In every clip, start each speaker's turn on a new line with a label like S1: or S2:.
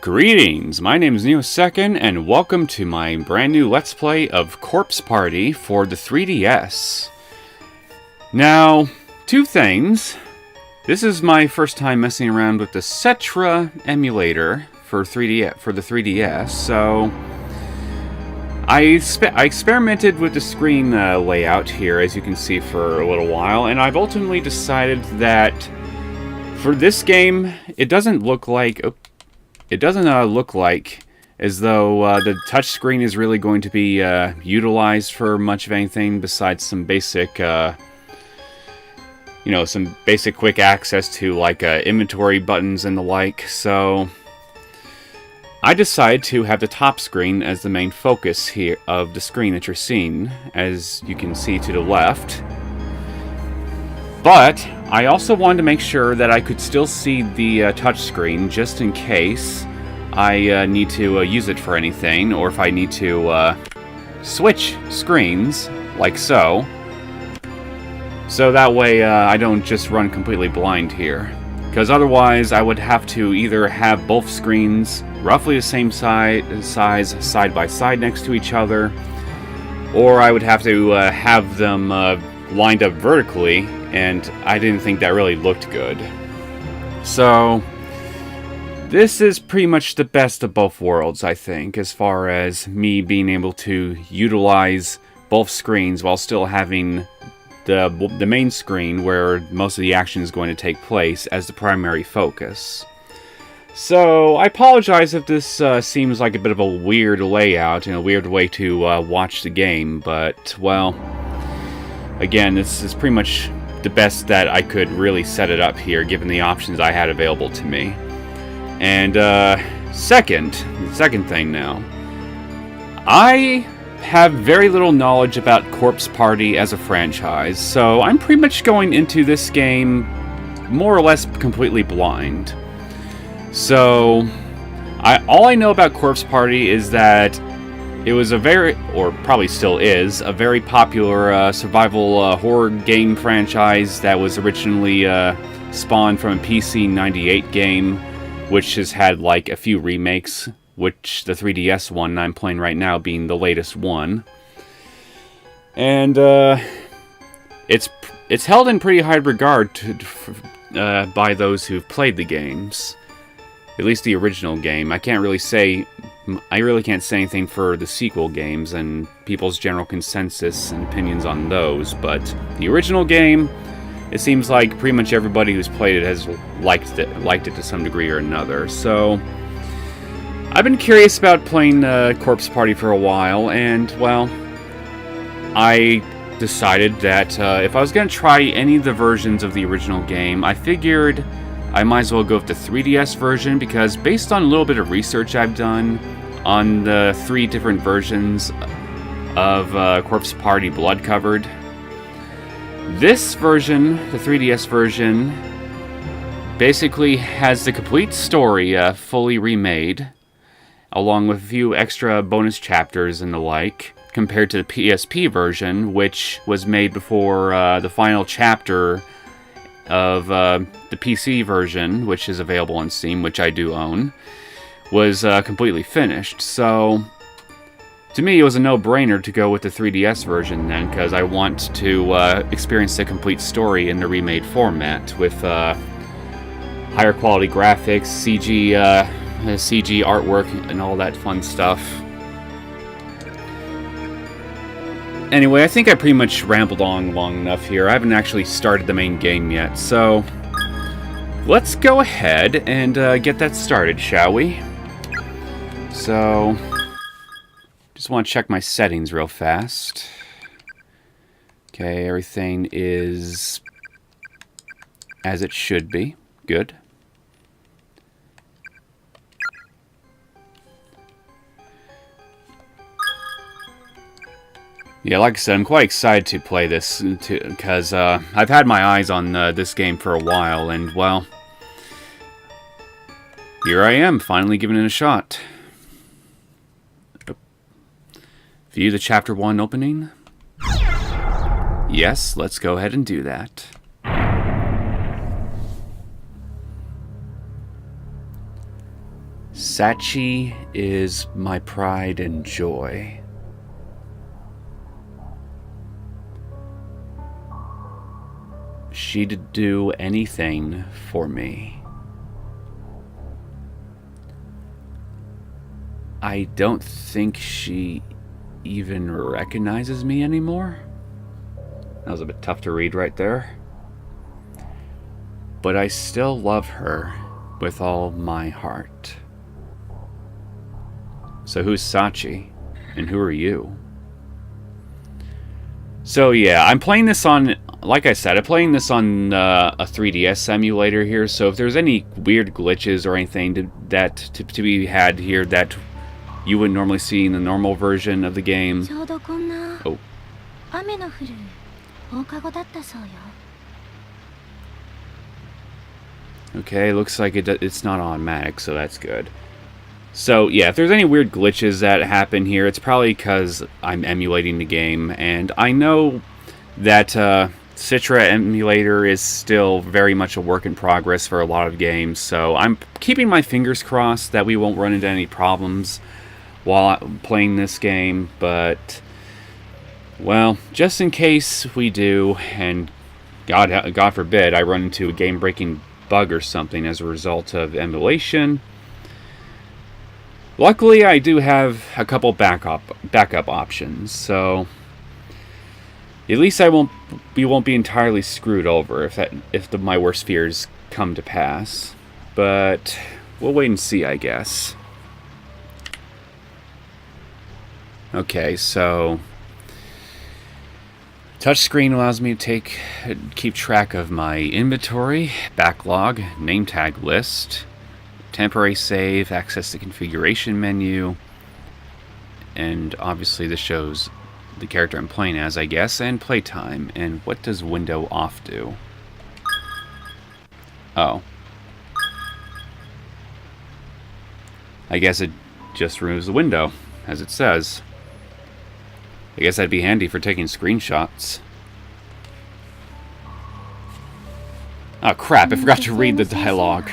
S1: Greetings, my name is Neosekken, and welcome to my brand new Let's Play of Corpse Party for the 3DS. Now, two things. This is my first time messing around with the Cetra emulator for the 3DS, so I experimented with the screen layout here, as you can see, for a little while, and I've ultimately decided that for this game, it doesn't look like as though the touchscreen is really going to be utilized for much of anything besides some basic, some basic quick access to like inventory buttons and the like. So I decided to have the top screen as the main focus here of the screen that you're seeing, as you can see to the left. But I also wanted to make sure that I could still see the touchscreen, just in case I need to use it for anything, or if I need to switch screens, like so. So that way I don't just run completely blind here. Because otherwise I would have to either have both screens roughly the same size side by side next to each other, or I would have to have them lined up vertically, and I didn't think that really looked good. So this is pretty much the best of both worlds, I think, as far as me being able to utilize both screens while still having the main screen where most of the action is going to take place as the primary focus. So I apologize if this seems like a bit of a weird layout and a weird way to watch the game, but, well, again, this is pretty much the best that I could really set it up here, given the options I had available to me. And second thing now, I have very little knowledge about Corpse Party as a franchise, so I'm pretty much going into this game more or less completely blind. So all I know about Corpse Party is that it was probably still is, a very popular survival horror game franchise that was originally spawned from a PC 98 game, which has had like a few remakes, which the 3DS one I'm playing right now being the latest one. And it's held in pretty high regard by those who've played the games. At least the original game. I really can't say anything for the sequel games and people's general consensus and opinions on those, but the original game, it seems like pretty much everybody who's played it has liked it to some degree or another. So I've been curious about playing Corpse Party for a while, and, well, I decided that if I was going to try any of the versions of the original game, I figured I might as well go with the 3DS version, because based on a little bit of research I've done on the 3 different versions of Corpse Party Blood Covered, this version, the 3DS version, basically has the complete story fully remade, along with a few extra bonus chapters and the like, compared to the PSP version, which was made before the final chapter of the PC version, which is available on Steam, which I do own, was completely finished. So to me, it was a no-brainer to go with the 3DS version then, because I want to experience the complete story in the remade format with higher quality graphics, CG artwork, and all that fun stuff. Anyway, I think I pretty much rambled on long enough here. I haven't actually started the main game yet, so let's go ahead and get that started, shall we? So, just want to check my settings real fast. Okay, everything is as it should be. Good. Yeah, like I said, I'm quite excited to play this, because I've had my eyes on this game for a while, and, well, here I am, finally giving it a shot. View the Chapter 1 opening? Yes, let's go ahead and do that. Sachi is my pride and joy. She'd do anything for me. I don't think she even recognizes me anymore. That was a bit tough to read right there. But I still love her with all my heart. So who's Sachi? And who are you? So yeah, I'm playing this on, like I said, I'm playing this on a 3DS emulator here, so if there's any weird glitches or anything to be had here that you wouldn't normally see in the normal version of the game. Oh. Okay, looks like it's not automatic, so that's good. So, yeah, if there's any weird glitches that happen here, it's probably because I'm emulating the game, and I know that Citra emulator is still very much a work in progress for a lot of games, so I'm keeping my fingers crossed that we won't run into any problems while playing this game, but, well, just in case we do, and God forbid I run into a game-breaking bug or something as a result of emulation. Luckily, I do have a couple backup options, so at least we won't be entirely screwed over if my worst fears come to pass. But we'll wait and see, I guess. Okay, so touchscreen allows me to keep track of my inventory, backlog, name tag list, temporary save, access the configuration menu, and obviously this shows the character I'm playing as, I guess, and playtime. And what does window off do? Oh. I guess it just removes the window, as it says. I guess that'd be handy for taking screenshots. Oh crap, I forgot to read the dialogue.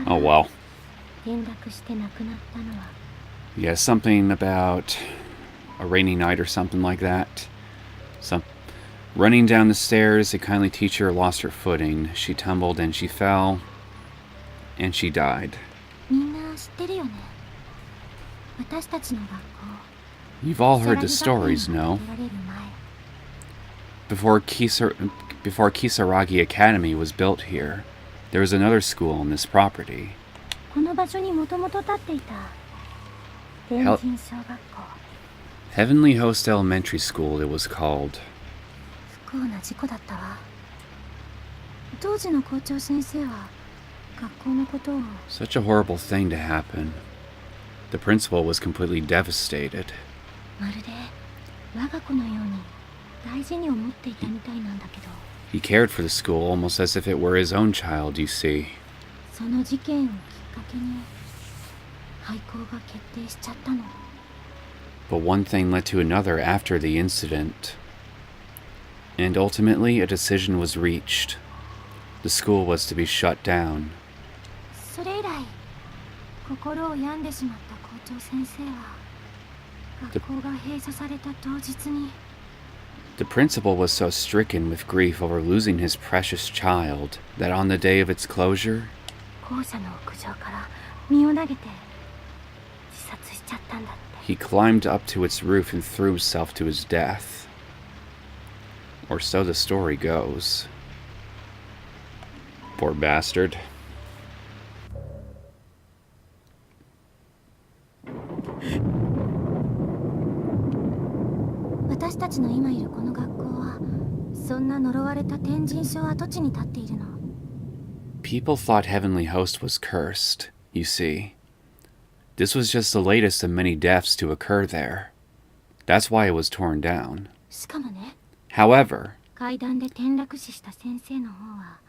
S1: Oh well. Yeah, something about a rainy night or something like that. Running down the stairs, a kindly teacher lost her footing. She tumbled and she fell, and she died. You've all heard the stories, no? Before Kisaragi Academy was built here, there was another school on this property. Heavenly Host Elementary School, it was called. Such a horrible thing to happen. The principal was completely devastated. He cared for the school almost as if it were his own child, you see. But one thing led to another after the incident. And ultimately, a decision was reached. The school was to be shut down. The principal was so stricken with grief over losing his precious child that on the day of its closure, He climbed up to its roof and threw himself to his death. Or so the story goes. Poor bastard.
S2: 私たちの今いるこの学校はそんな呪われた天神症跡地に立っているの。
S1: People thought Heavenly Host was cursed, you see. This was just the latest of many deaths to occur there. That's why it was torn down.
S2: しかもね、
S1: However,
S2: 階段で転落死した先生の方は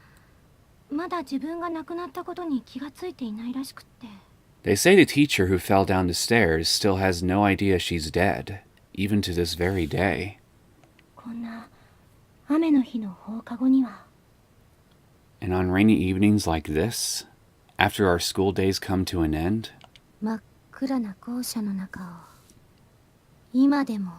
S2: まだ自分が亡くなったことに気がついていないらしくって。
S1: they say the teacher who fell down the stairs still has no idea she's dead, even to this very day.
S2: こんな雨の日の放課後には。
S1: And on rainy evenings like this, after our school days come to an end,
S2: 真っ暗な校舎の中を今でも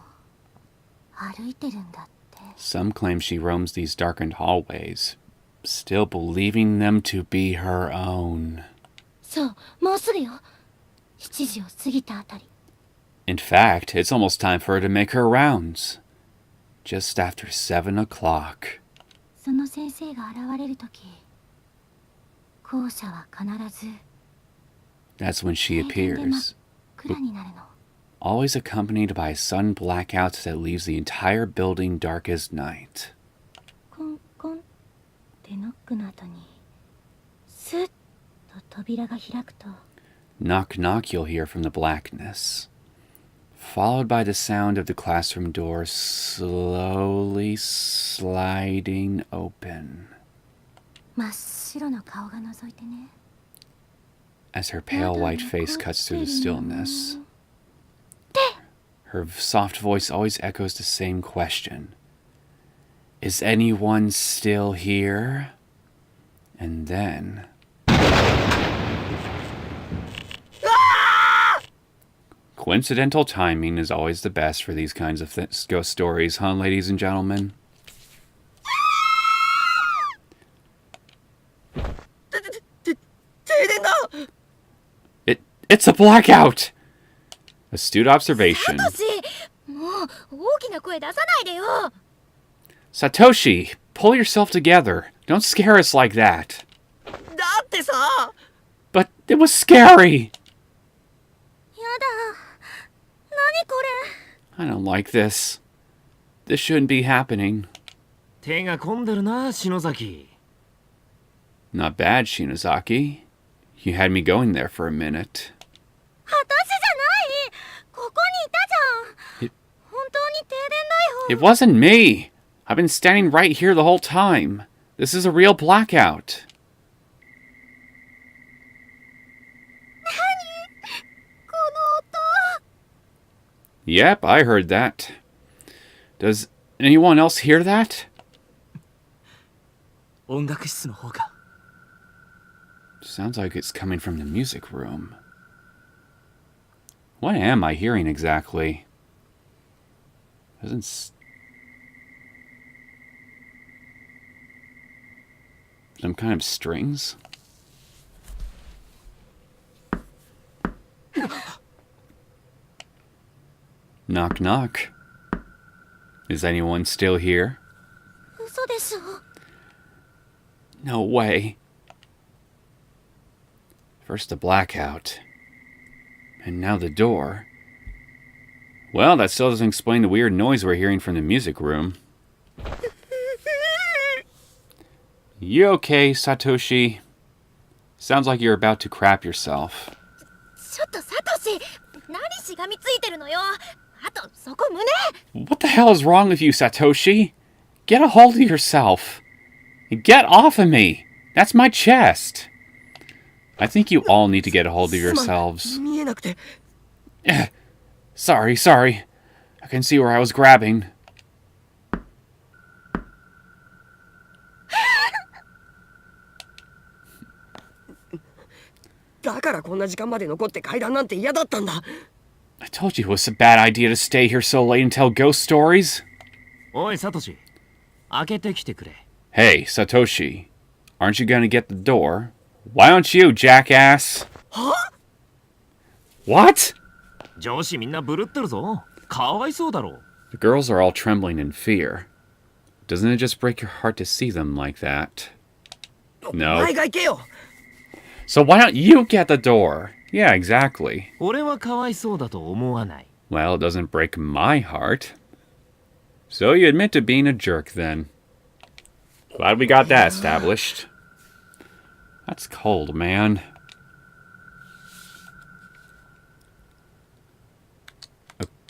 S2: 歩いてるんだって。
S1: some claim she roams these darkened hallways, still believing them to be her own.
S2: そう、もうすぐよ。7時を過ぎたあたり。
S1: In fact, it's almost time for her to make her rounds. Just after 7 o'clock.
S2: その先生が現れるとき、校舎は必ず
S1: That's when she
S2: 停電で真っ
S1: appears,
S2: 暗になるの。
S1: always accompanied by a sudden blackout that leaves the entire building dark as night.
S2: コンコンってノックの後にスッと扉が開くと、
S1: Knock knock you'll hear from the blackness, followed by the sound of the classroom door slowly sliding open.
S2: 真っ白の顔が覗いてね。
S1: As her pale white face cuts through the stillness, her soft voice always echoes the same question. Is anyone still here? And then... Coincidental timing is always the best for these kinds of ghost stories, huh, ladies and gentlemen? It's a blackout! Astute observation.
S2: サトシ、もう大きな声出さないでよ。
S1: Satoshi, pull yourself together. Don't scare us like that.
S3: だってさ、
S1: But it was scary!
S2: やだ。何これ。
S1: I don't like this. This shouldn't be happening.
S3: 手が込んでるな、篠崎。
S1: Not bad, Shinozaki. You had me going there for a minute.
S2: 私じゃない。ここにいたじゃん。本当に停電だよ。
S1: It wasn't me! I've been standing right here the whole time. This is a real blackout.
S2: この音。
S1: Yep, I heard that. Does anyone else hear that?
S3: 音楽室の方か。
S1: Sounds like it's coming from the music room. What am I hearing exactly? Some kind of strings? Knock knock. Is anyone still here?
S2: 嘘でしょ。
S1: No way. First the blackout. And now the door. Well, that still doesn't explain the weird noise we're hearing from the music room. You okay, Satoshi? Sounds like you're about to crap yourself.
S2: ちょっとサトシ、何しがみついてるのよ。あとそこ胸。
S1: What the hell is wrong with you, Satoshi? Get a hold of yourself. Get off of me. That's my chest. I think you all need to get a hold of yourselves.
S3: 見えなくて。
S1: Sorry. I can see where I was grabbing.
S3: だからこんな時間まで残って階段なんて嫌だったんだ。
S1: I told you it was a bad idea to stay here so late and tell ghost stories.
S3: おい、サトシ。開けてきてくれ。
S1: Hey, Satoshi. Aren't you gonna get the door? Why don't you, jackass?
S3: Huh?
S1: What?
S3: 上司みんなブルってるぞ。かわいそうだろ。
S1: The girls are all trembling in fear. Doesn't it just break your heart to see them like that?
S3: お
S1: No.
S3: 前が行けよ。
S1: So why don't you get the door? Yeah, exactly.
S3: 俺はかわいそうだと思わない。
S1: Well, it doesn't break my heart. So you admit to being a jerk then. Glad we got that established. That's cold, man.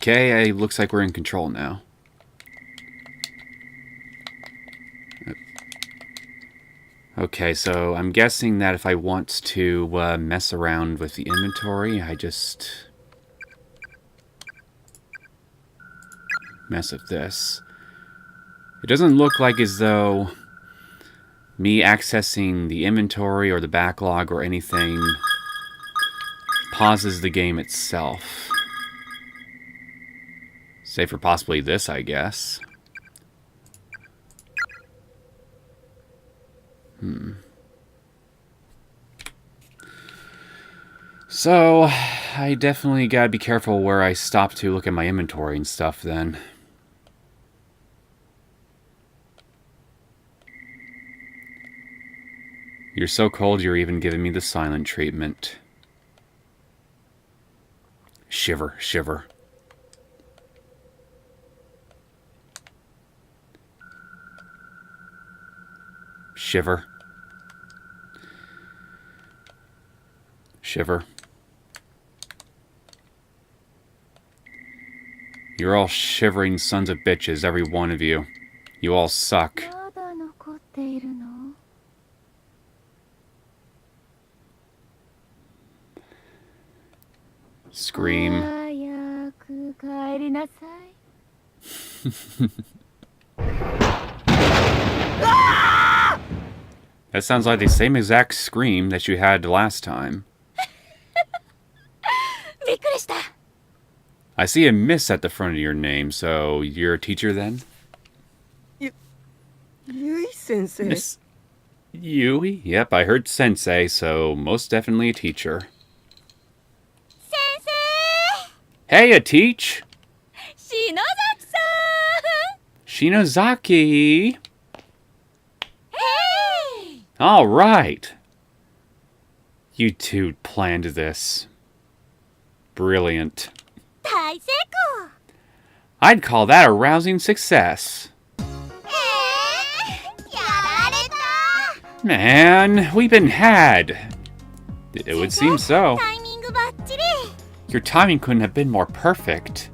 S1: Okay, looks like we're in control now. Okay, so I'm guessing that if I want to mess around with the inventory, I just mess with this. It doesn't look like as though me accessing the inventory or the backlog or anything pauses the game itself. Save for possibly this, I guess. So, I definitely gotta be careful where I stop to look at my inventory and stuff then. You're so cold you're even giving me the silent treatment. Shiver, shiver. Shiver. Shiver. You're all shivering sons of bitches, every one of you. You all suck.
S2: まだ残っているの?
S1: Scream.
S2: 早く帰りなさい.
S1: That sounds like the same exact scream that you had last time.
S2: びっくりした.
S1: I see a miss at the front of your name, so you're a teacher then?
S3: Yui sensei.
S1: Miss Yui? Yep, I heard sensei, so most definitely a teacher.
S2: Sensei!
S1: Hey, a teach!
S2: Shinozaki-san!
S1: Shinozaki!
S2: Hey!
S1: All right. You two planned this. Brilliant.
S2: 大成功!
S1: I'd call that a rousing success.
S2: やられた!
S1: Man, we've been had. It would seem so.
S2: タイミングバッチリ!
S1: Your timing couldn't have been more perfect.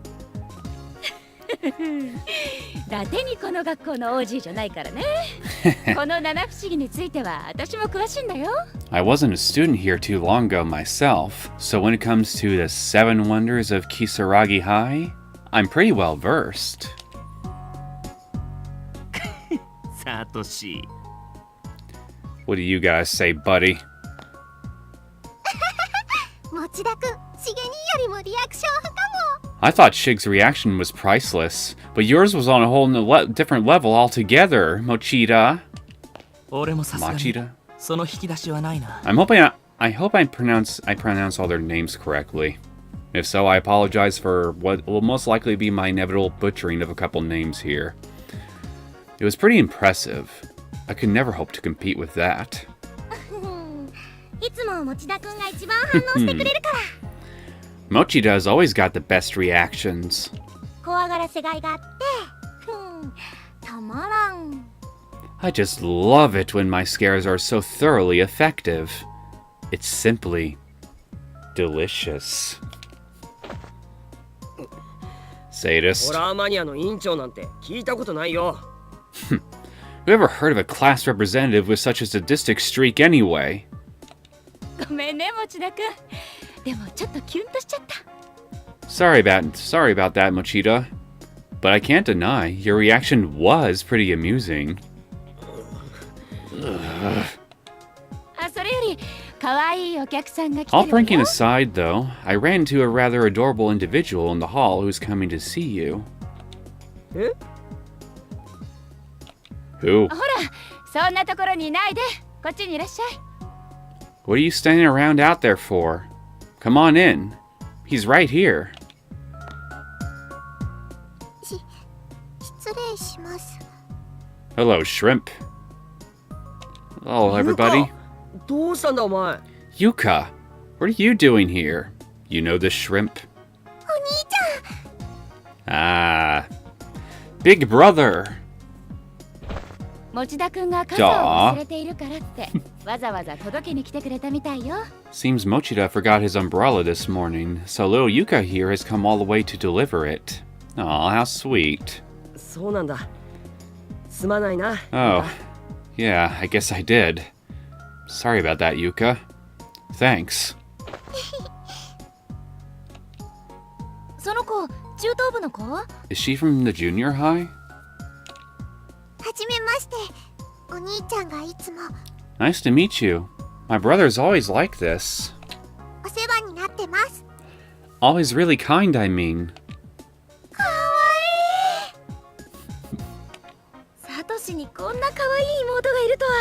S2: 伊達にこの学校の OG じゃないからね。この七不思議については私も詳しいんだよ。
S1: I wasn't a student here too long ago myself, so when it comes to the 7 wonders of Kisaragi High, I'm pretty well versed.
S3: Satoshi.
S1: What do you guys say, buddy?
S2: 持田くん、しげによりもリアクションかも。
S1: I thought Shig's reaction was priceless, but yours was on a whole different level altogether, Mochida.
S3: 俺もさすがに
S1: Machida.
S3: その引き出しはないな。
S1: I hope I pronounce all their names correctly. If so, I apologize for what will most likely be my inevitable butchering of a couple names here. It was pretty impressive. I could never hope to compete with that.
S2: いつも持田くんが一番反応してくれるから。
S1: Mochida has always got the best reactions.
S2: 怖がらせがいがあって、たまらん。
S1: I just love it when my scares are so thoroughly effective. It's simply delicious.
S3: ホ
S1: Sadist.
S3: ラーマニアの委員長なんて聞いたことないよ。
S1: Who ever heard of a class representative with such a sadistic streak anyway?
S2: ごめんね、持田くん。でもちょっとキュンとしちゃった。
S1: Sorry about that, Mochida. But I can't deny, your reaction was pretty amusing.
S2: あ、それより可愛いお客さんが来て
S1: All
S2: るわよ。
S1: pranking aside, though, I ran into a rather adorable individual in the hall who's coming to see you.
S3: え
S1: Who?
S2: ほら、そんなところにいないで。こっちにいらっしゃい。
S1: What are you standing around out there for? Come on in. He's right here.
S2: 礼します。
S1: Hello, shrimp. Hello, everybody.
S3: どうしたんだお前。
S1: Yuka, what are you doing here? You know this shrimp?
S2: お兄ち
S1: Ah, big brother.
S4: 持田くんが傘を忘れているからってわざわざ届けに来てくれたみたいよ。
S1: Seems Mochida forgot his umbrella this morning, so little Yuka here has come all the way to deliver it. Aw, how sweet.
S3: そうなんだ。すまないな。
S1: Oh, yeah, I guess I did. Sorry about that, Yuka. Thanks.
S4: その子、中等部の子？
S1: Is she from the junior high?
S2: ゃん。はじめまして。お兄ちゃんがいつも
S1: Nice to meet you. My brother's always like this.
S2: お世話になってます。
S1: Always really kind, I mean.
S2: かわいい。
S4: サトシにこんな可愛い妹がいるとは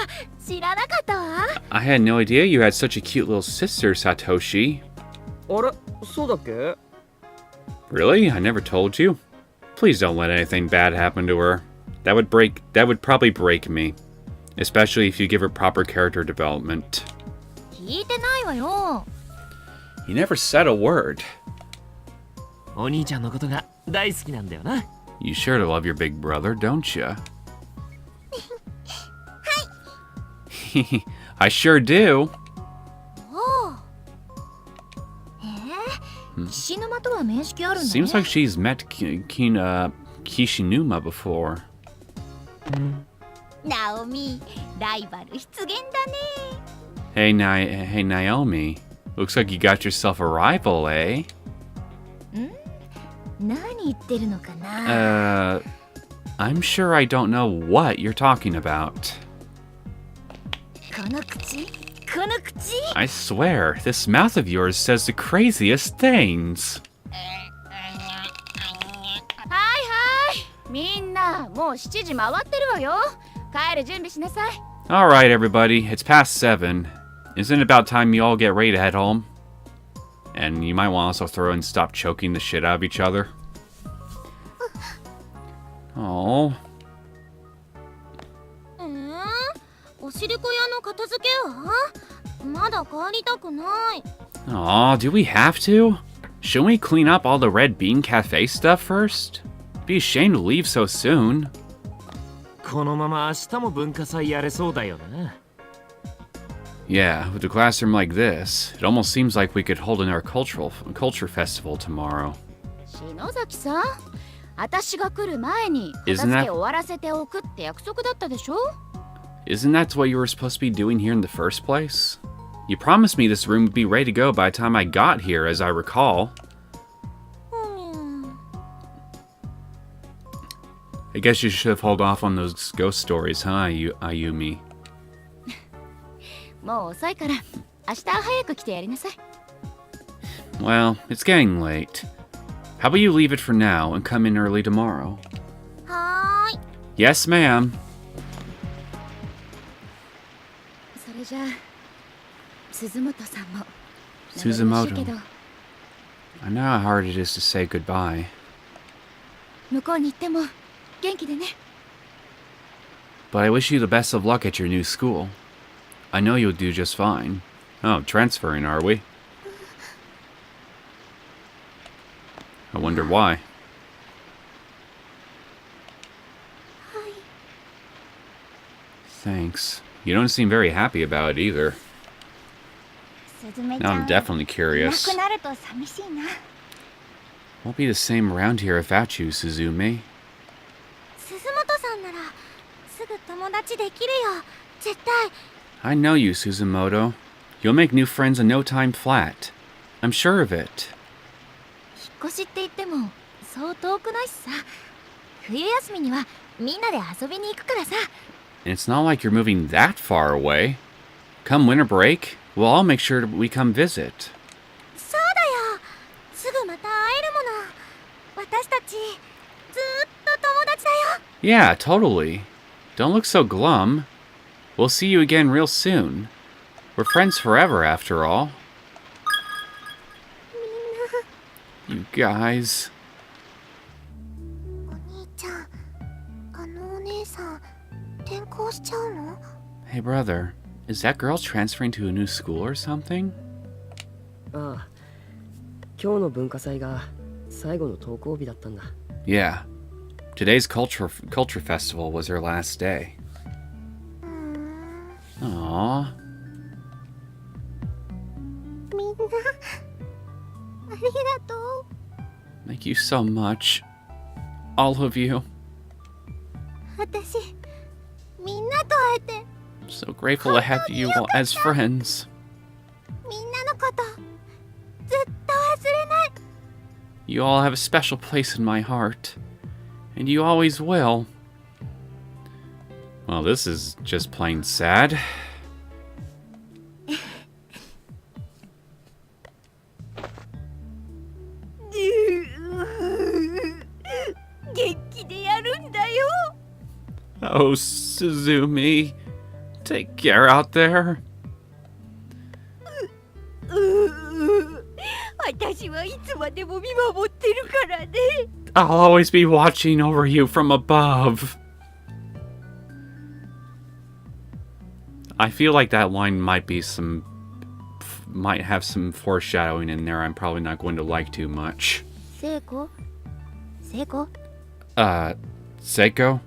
S4: 知らなかったわ。
S1: I had no idea you had such a cute little sister, Satoshi.
S3: あれ、そうだっけ？
S1: Really? I never told you? Please don't let anything bad happen to her. That would probably break me. Especially if you give her proper character development.
S4: 聞いてないわよ。
S1: You never said a word.
S3: お兄ちゃんのことが大好きなんだよな。
S1: You sure to love your big brother, don't you? I sure do.
S4: おお。岸沼とは面識あるんだね。
S1: Seems like she's met Kishinuma before.
S4: ナオミ、ライバル出現だね。
S1: Hey, Naomi. Looks like you got yourself a rival, eh?
S4: 何言ってるのかな。
S1: I'm sure I don't know what you're talking about.
S4: この口、この口。
S1: I swear, this mouth of yours says the craziest things.
S4: はいはい。みんな、もう7時回ってるわよ。帰る準備しなさい。
S1: Alright, everybody, it's past 7. Isn't it about time you all get ready to head home? And you might want to also throw in stop choking the shit out of each other. Oh.
S2: おしりこ屋の片付けはまだ帰りたくない。
S1: Aw, do we have to? Shouldn't we clean up all the Red Bean Cafe stuff first? Be ashamed to leave so soon.
S3: このまま明日も文化祭やれそうだよな。
S1: Yeah, with a classroom like this, it almost seems like we could hold in our culture festival tomorrow.
S4: 篠崎さん、私が来る前に片付け終わらせておくって約束だったでしょ？
S1: Isn't that what you were supposed to be doing here in the first place? You promised me this room would be ready to go by the time I got here, as I recall. I guess you should have held off on those ghost stories, huh, Ayumi?
S4: もう遅いから明日早く来てやりなさい。
S1: Well, it's getting late. How about you leave it for now and come in early tomorrow?
S2: はーい。
S1: Yes, ma'am.
S4: それじゃあ、鈴本さんも。
S1: Suzumoto.
S4: けど
S1: I know how hard it is to say goodbye.
S4: 向こうに行っても元気でね。
S1: But I wish you the best of luck at your new school. I know you'll do just fine. Oh, transferring, are we? I wonder why. Thanks. You don't seem very happy about it either.
S2: すずめち
S1: Now
S2: ゃん
S1: I'm definitely
S2: いな
S1: curious.
S2: くなると寂しいな。
S1: Won't be the same around here without you, Suzume.
S2: 鈴本さんならすぐ友達できるよ。絶対。
S1: I know you, Suzumoto. You'll make new friends in no time flat. I'm sure of it.
S4: 引っ越しって言ってもそう遠くないしさ。冬休みにはみんなで遊びに行くからさ。
S1: And it's not like you're moving that far away. Come winter break, we'll all make sure we come visit.
S2: そうだよ。すぐまた会えるもの。私たちずーっと友達だよ。
S1: Yeah, totally. Don't look so glum. We'll see you again real soon. We're friends forever, after all. You guys.
S2: お兄ちゃん
S4: さん転校しちゃうの？
S1: Hey, brother. Is that girl transferring to a new school or something?
S5: ああ、今日の文化祭が最後の登校日だったんだ。
S1: Yeah. Today's culture festival was her last day. Aww.
S4: みんなありがとう。
S1: Thank you so much. All of you.
S4: 私みんなと会えて
S1: So grateful to have you all as friends.
S4: みんなのことずっと忘れない。
S1: You all have a special place in my heart. And you always will. Well, this is just plain sad.
S4: 元気でやるんだよ。
S1: Oh, Suzumi. Take care out there.
S4: 私はいつまでも見守ってるからね。
S1: I'll always be watching over you from above. I feel like that line might have some foreshadowing in there I'm probably not going to like too much.
S4: 聖子？聖子？
S1: Seiko?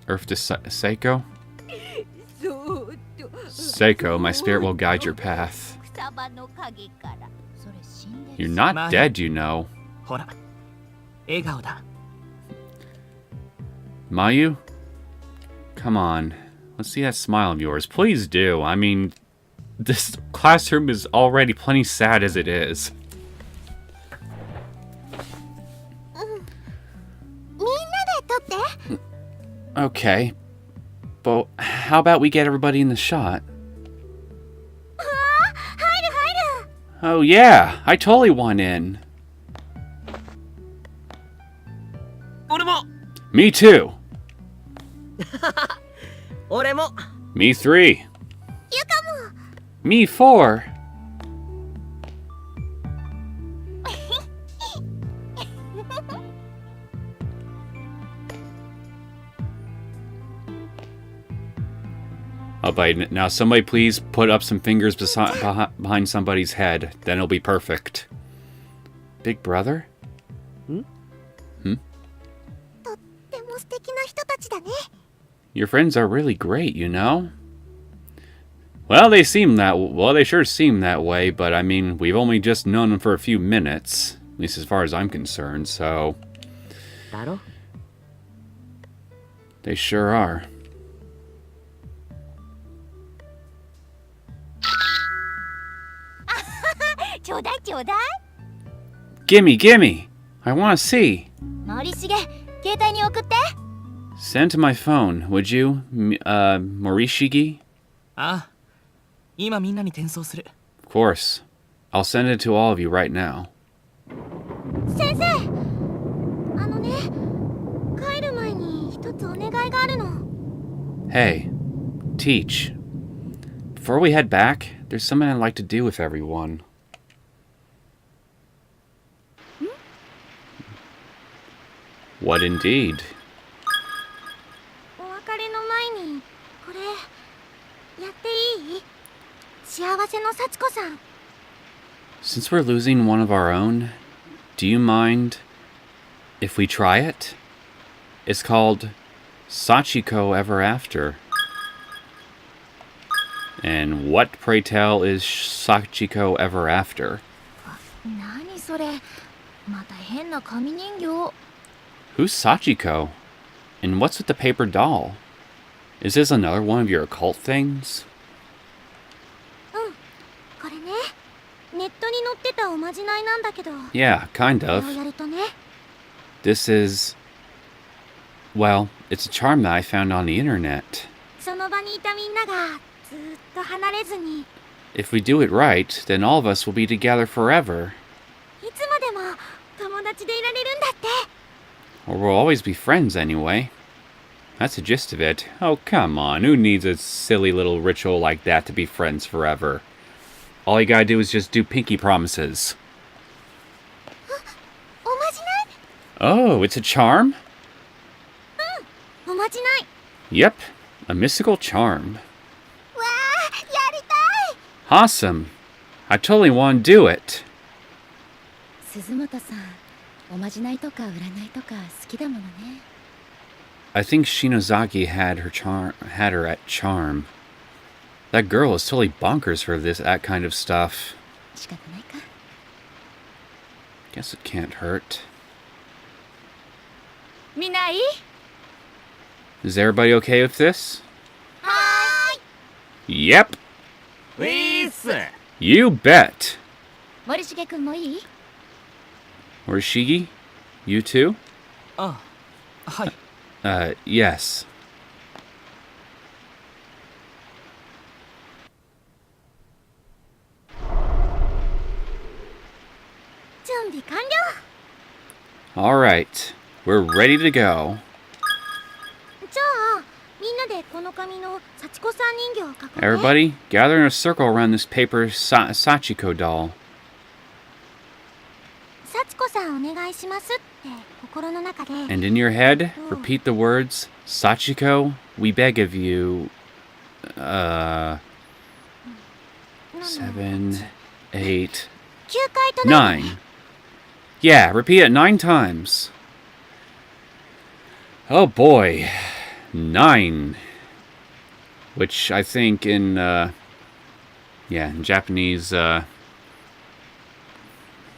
S1: Earth to Seiko?
S4: そうと。
S1: Seiko, my spirit will guide your path.
S4: 草葉の陰から。それ死んでる。
S1: You're not dead, you know.
S3: ほら、笑顔だ。
S1: Mayu? Come on. Let's see that smile of yours. Please do. I mean, this classroom is already plenty sad as it is.
S4: みんなで撮って。
S1: Okay. But how about we get everybody in the shot?
S4: 入る入る。
S1: Oh yeah, I totally want in.
S3: 俺も
S1: Me too.
S5: 俺も
S1: Me 3.
S4: ゆかも。
S1: Me 4. Oh, but now somebody please put up some fingers behind somebody's head. Then it'll be perfect. Big brother?
S4: とっても素敵な人たちだね。
S1: Your friends are really great, you know? Well, they sure seem that way, but I mean, we've only just known them for a few minutes. At least as far as I'm concerned, so...
S5: だろ。
S1: They sure are.
S4: Ah, ちょうだいちょうだい。
S1: Gimme, gimme! I wanna see.
S4: 森重、携帯に送って。
S1: Send to my phone, would you, Morishigi?
S3: ああ、今みんなに転送する。
S1: Of course. I'll send it to all of you right now.
S4: 先生、あのね、帰る前に一つお願いがあるの。
S1: Hey, Teach. Before we head back, there's something I'd like to do with everyone. What indeed?
S4: お別れの前にこれやっていい？幸せの幸子さん。
S1: Since we're losing one of our own, do you mind if we try it? It's called Sachiko Ever After. And what, pray tell, is Sachiko Ever After?
S4: 何それ？また変な紙人形。
S1: Who's Sachiko? And what's with the paper doll? Is this another one of your occult things?
S4: これね、ネットに載ってたおまじないなんだけど。
S1: Yeah, kind
S4: これ
S1: of.
S4: をやるとね。
S1: This is... Well, it's a charm that I found on the internet.
S4: その場にいたみんながずっと離れずに。
S1: If we do it right, then all of us will be together forever.
S4: いつまでも友達でいられるんだって。
S1: Or we'll always be friends anyway. That's the gist of it. Oh, come on. Who needs a silly little ritual like that to be friends forever? All you gotta do is just do pinky promises.
S4: おまじない？
S1: Oh, it's a charm?
S4: おまじない。
S1: Yep, a mystical charm.
S4: わあ、やりたい。
S1: Awesome. I totally want to do it.
S4: 鈴本さん、おまじないとか占いとか好きだものね。
S1: I think Shinozaki had her at charm. That girl is totally bonkers for that kind of stuff.
S4: 仕方ないか。
S1: Guess it can't hurt.
S4: みんないい？
S1: Is everybody okay with this?
S4: はーい。
S1: Yep.
S3: ウィース
S1: You bet.
S4: 森重くんもいい？
S1: Morishige? You too?
S3: あ、はい。
S1: Yes.
S4: 準備完了。
S1: Alright. We're ready to go.
S2: じゃあみんなでこの紙の幸子さん人形を囲んで。
S1: Everybody, gather in a circle around this paper Sachiko doll.
S2: 幸子さんお願いしますって心の中で。
S1: And in your head, repeat the words, Sachiko, we beg of you. 7, 8,
S2: 9回となる。
S1: 9. Yeah, repeat it 9 times. Oh boy. 9. Which I think in Japanese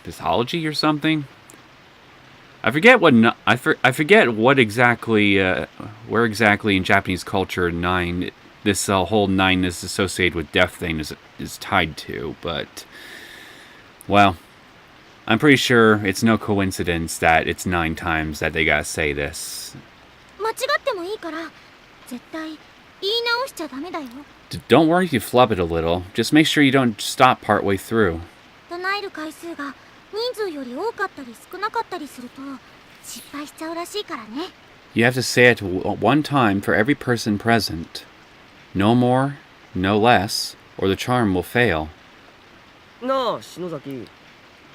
S1: mythology or something. I forget I forget what exactly where exactly in Japanese culture 9 this whole 9 is associated with death thing is tied to, but well, I'm pretty sure it's no coincidence that it's 9 times that they gotta say this.
S2: 間違ってもいいから絶対言い直しちゃダメだよ。
S1: Don't worry if you flub it a little. Just make sure you don't stop partway through.
S2: 唱える回数が人数より多かったり少なかったりすると失敗しちゃうらしいからね。
S1: You have to say it one time for every person present. No more, no less, or the charm will fail.
S5: なあ篠崎、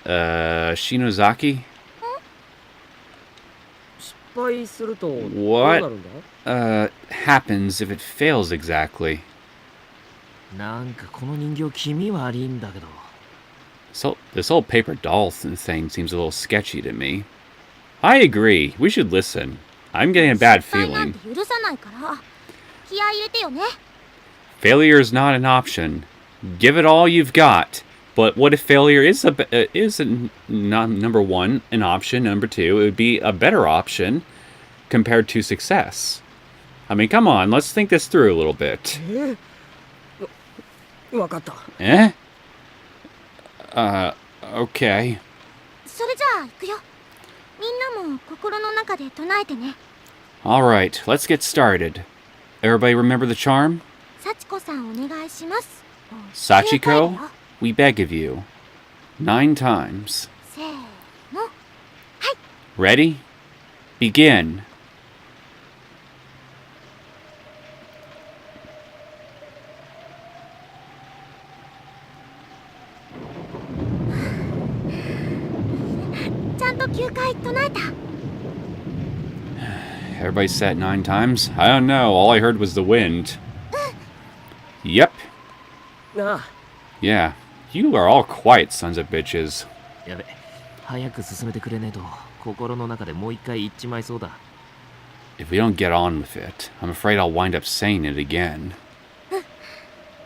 S1: Shinozaki?
S5: 失敗するとどう
S1: What?
S5: なるんだ？
S1: Happens if it fails exactly.
S3: なんかこの人形気味悪いんだけど。
S1: So this whole paper doll thing seems a little sketchy to me. I agree. We should listen. I'm getting a bad
S2: 失敗なん
S1: feeling.
S2: て許さないから気合い入れてよね。
S1: Failure is not an option. Give it all you've got. But what if failure is number one an option? Number two, it would be a better option compared to success. I mean, come on, let's think this through a little bit.
S5: わかった。
S1: Eh? Okay.
S2: それじゃあ行くよ。みんなも心の中で唱えてね。
S1: Alright, let's get started. Everybody remember the charm?
S2: 幸子さんお願いします。
S1: Sachiko, we beg of you. 9 times.
S2: せーの。
S1: Ready? Begin. Everybody set 9 times? I don't know. All I heard was the wind. Yep.
S5: なあ、
S1: Yeah. You are all quiet, sons of bitches.
S3: やべ、早く進めてくれねえと心の中でもう一回言っちまいそうだ。
S1: If we don't get on with it, I'm afraid I'll wind up saying it again.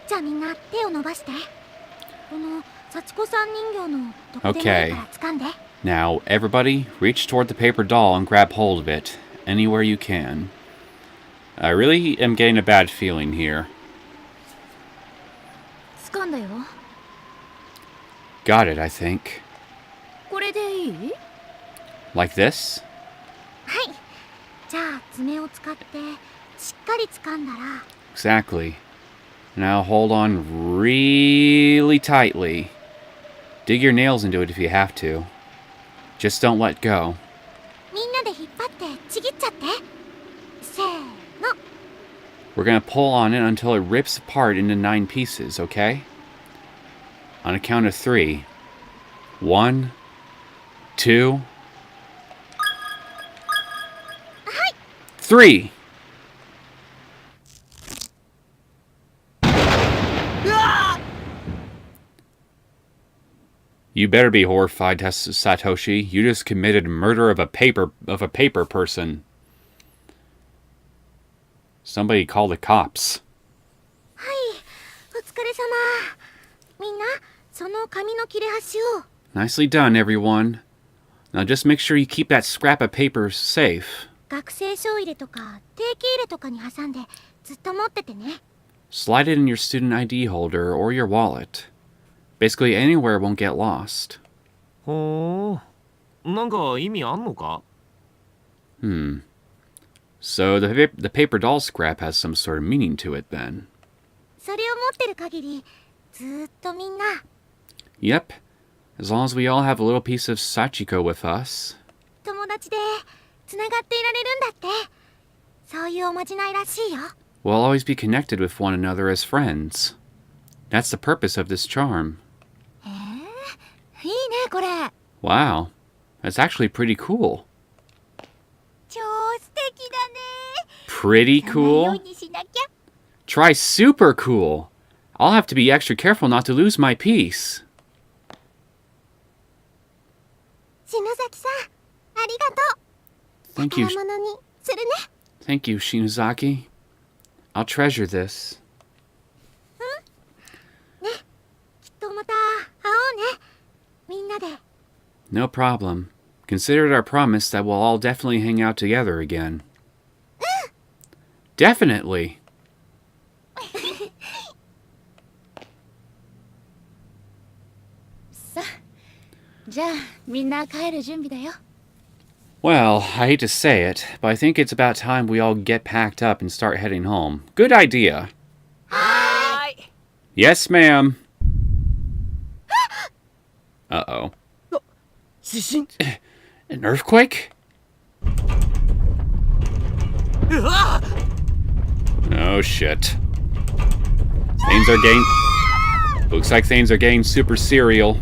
S2: じゃあみんな手を伸ばして。この幸子さん人形の得点から掴んで。
S1: Now, everybody, reach toward the paper doll and grab hold of it, anywhere you can. I really am getting a bad feeling here.
S4: 掴んだよ。
S1: Got it, I think.
S4: これでいい？
S1: Like this?
S2: はい。じゃあ爪を使ってしっかり掴んだら。
S1: Exactly. Now hold on really tightly. Dig your nails into it if you have to. Just don't let go.
S2: みんなで引っ張ってちぎっちゃって。せーの。
S1: We're gonna pull on it until it rips apart into 9 pieces, okay? On a count of 3. 1, 2, 3. You better be horrified, Satoshi. You just committed murder of a paper person. Somebody call the cops.
S4: はい、お疲れ様。みんな、その紙の切れ端を。
S1: Nicely done, everyone. Now just make sure you keep that scrap of paper safe.
S4: 学生証入れとか定期入れとかに挟んでずっと持っててね。
S1: Slide it in your student ID holder or your wallet. Basically anywhere it won't get lost.
S3: ほー。なんか意味あんのか？
S1: So the paper doll scrap has some sort of meaning to it then.
S4: それを持ってる限り、ずーっとみんな。
S1: Yep. As long as we all have a little piece of Sachiko with us.
S4: 友達でつながっていられるんだって。そういうおまじないらしいよ。
S1: We'll always be connected with one another as friends. That's the purpose of this charm.
S4: いいねこれ。
S1: Wow. That's actually pretty cool.
S4: 超素敵だね。
S1: Pretty
S4: そのよう
S1: cool?
S4: にしなきゃ。
S1: Try super cool. I'll have to be extra careful not to lose my piece.
S4: 篠崎さん、ありがとう。
S1: Thank you.
S4: 宝物にするね。
S1: Thank you, Shinozaki. I'll treasure this.
S4: きっとまた会おうね。みんなで。
S1: No problem. Consider it our promise that we'll all definitely hang out together again. Definitely.
S4: さあ、じゃあみんな帰る準備だよ。
S1: Well, I hate to say it, but I think it's about time we all get packed up and start heading home. Good idea.
S4: はーい。
S1: Yes, ma'am. Uh-oh.
S5: 地震
S1: An earthquake? Oh, shit. Things are getting... Looks like things are getting super serial.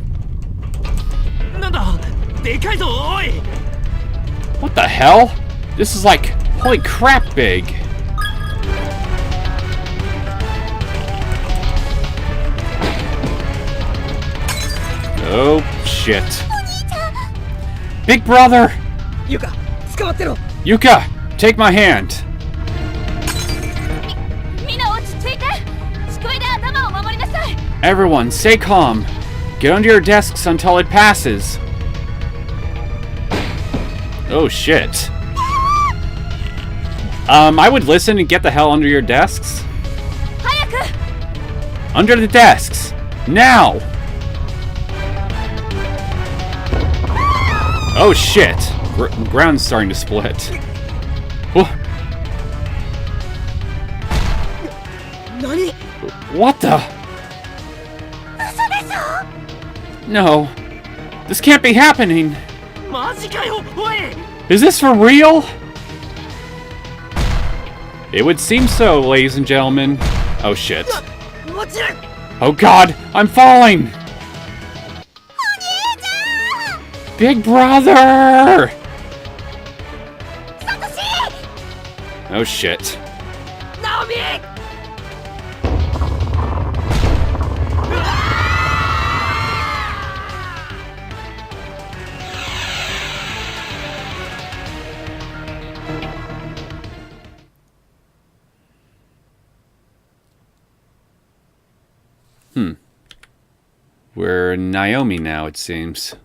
S3: なんだ、でかいぞおい。
S1: What the hell? This is like... Holy crap big. Oh, shit. Big brother!
S5: ユカ捕まってろ
S1: Yuka, take my hand.
S4: みんな落ち着いて。机で頭を守りなさい。
S1: Everyone, stay calm. Get under your desks until it passes. Oh, shit. I would listen and get the hell under your desks.
S4: 早く。
S1: Under the desks! Now! Oh, shit. Ground's starting to split. Oh,
S5: 何
S1: what the?
S4: 嘘でしょ。
S1: No. This can't be happening.
S3: マジかよおい。
S1: Is this for real? It would seem so, ladies and gentlemen. Oh, shit.
S5: 落ちる
S1: Oh, God! I'm falling! Big brother!
S4: サトシ。
S1: Oh, shit.
S5: ナオミ
S1: We're Naomi now, it seems.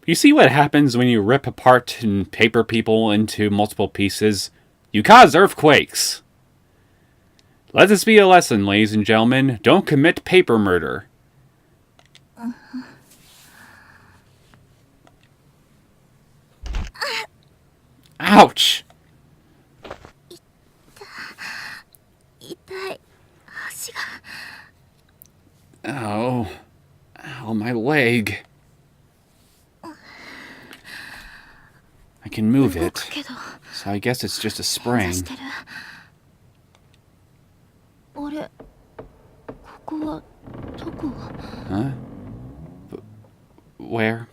S1: You see what happens when you rip apart and paper people into multiple pieces? You cause earthquakes! Let this be a lesson, ladies and gentlemen. Don't commit paper murder. Ouch!
S4: 痛い。足が。
S1: Oh. Ow, my leg. I can move
S4: 動
S1: it,
S4: くけど。
S1: so I guess it's just a
S4: 出
S1: spring.
S4: してる。あれ。ここはどこ？
S1: Huh? Where?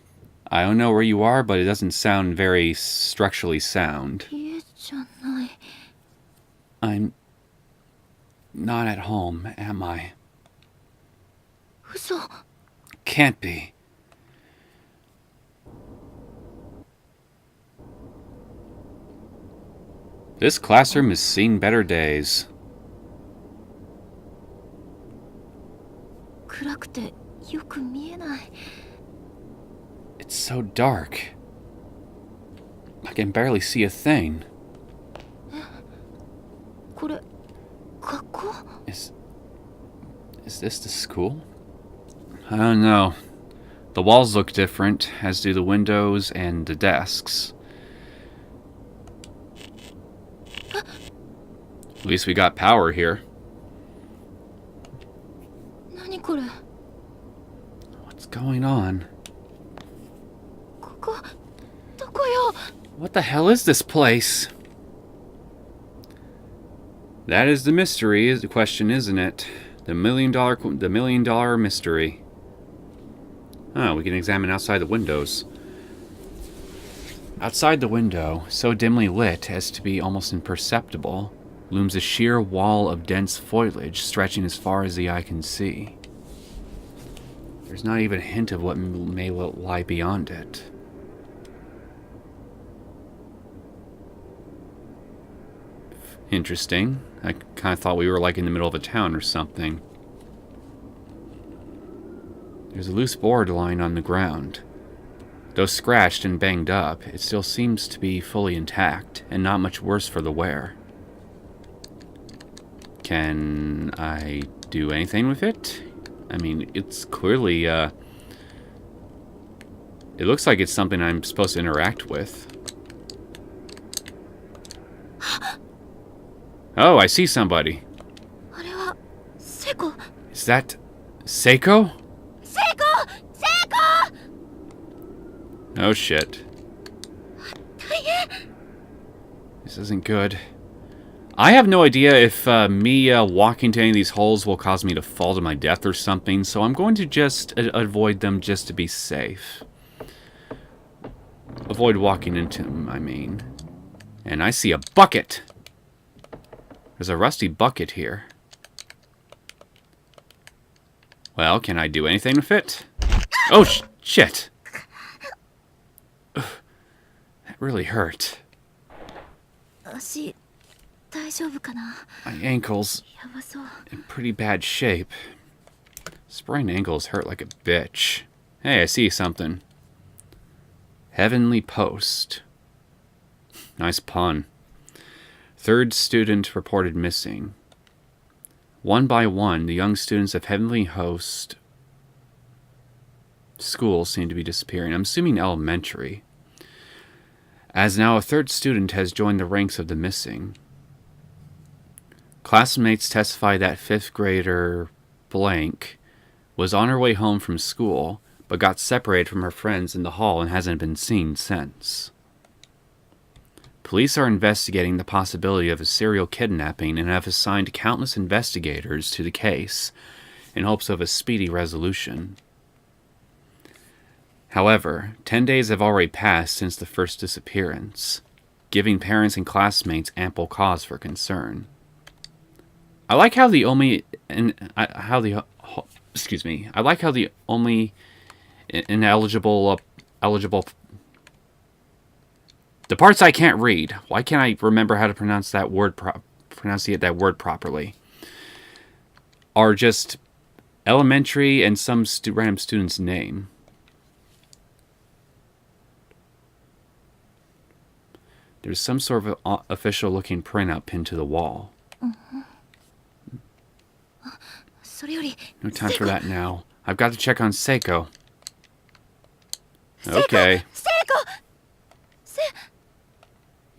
S1: I don't know where you are, but it doesn't sound very structurally sound.
S4: 家じゃない。
S1: I'm not at home, am I?
S4: 嘘。
S1: Can't be. This classroom has seen better days.
S4: 暗くてよく見えない。
S1: It's so dark. I can barely see a thing.
S4: これ学校？
S1: Is this the school? I don't know. The walls look different, as do the windows and the desks. At least we got power here.
S4: 何これ？
S1: What's going on?
S4: ここどこよ？
S1: What the hell is this place? That is the mystery, is the question, isn't it? The million dollar mystery. Oh, we can examine outside the windows. Outside the window, so dimly lit as to be almost imperceptible, looms a sheer wall of dense foliage stretching as far as the eye can see. There's not even a hint of what may lie beyond it. Interesting. I kind of thought we were like in the middle of a town or something. There's a loose board lying on the ground. Though scratched and banged up, it still seems to be fully intact, and not much worse for the wear. Can I do anything with it? I mean, it's clearly, it looks like it's something I'm supposed to interact with. Oh, I see somebody.
S4: あれはセコ。
S1: Is that Seiko?
S4: セコ！セコ！
S1: Oh shit.
S4: 大変。
S1: This isn't good. I have no idea if me walking to any of these holes will cause me to fall to my death or something, so I'm going to just avoid them just to be safe. Avoid walking into them, I mean. And I see a bucket! There's a rusty bucket here. Well, can I do anything with it? Oh, shit! Ugh, that really hurt.
S4: 足大丈夫かな？
S1: My ankle's
S4: やばそう。
S1: in pretty bad shape. Sprained ankles hurt like a bitch. Hey, I see something. Heavenly Post. Nice pun. Third student reported missing. One by one, the young students of Heavenly Host School seem to be disappearing. I'm assuming elementary. As now a third student has joined the ranks of the missing. Classmates testify that 5th grader blank was on her way home from school, but got separated from her friends in the hall and hasn't been seen since. Police are investigating the possibility of a serial kidnapping and have assigned countless investigators to the case in hopes of a speedy resolution. However, 10 days have already passed since the first disappearance, giving parents and classmates ample cause for concern. I like how the only ineligible the parts I can't read. Why can't I remember how to pronounce that word properly? Are just elementary and some random student's name. There's some sort of official-looking printout pinned to the wall.
S4: それより
S1: No time for that now. I've got to check on Seiko. Okay.
S4: セコ！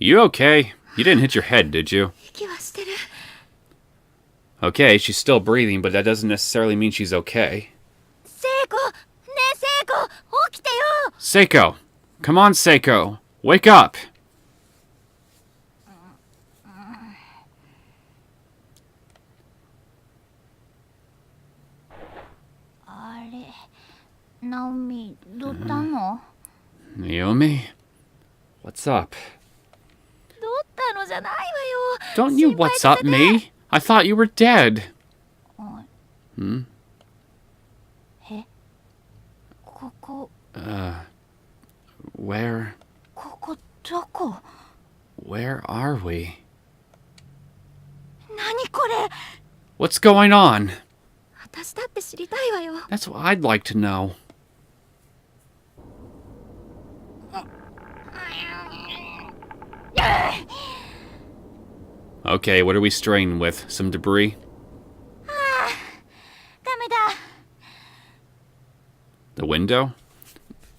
S1: You okay? You didn't hit your head, did you?
S4: 息はしてる。
S1: Okay, she's still breathing, but that doesn't necessarily mean she's okay.
S4: セコ！ねえセコ！起きてよ！
S1: Seiko! Come on, Seiko! Wake up!
S2: あれ、ナオミ、どうしたの？
S1: Naomi? What's up?
S4: どうったのじゃないわよ。
S1: Don't you what's up me? I thought you were dead.
S2: あ
S1: Hmm?
S2: えここ
S1: Where
S2: ここどこ
S1: are we?
S2: 何これ
S1: What's going on?
S4: 私だって知りたいわよ。
S1: That's what I'd like to know. Okay, what are we straining with? Some debris?
S2: ダメだ
S1: The window?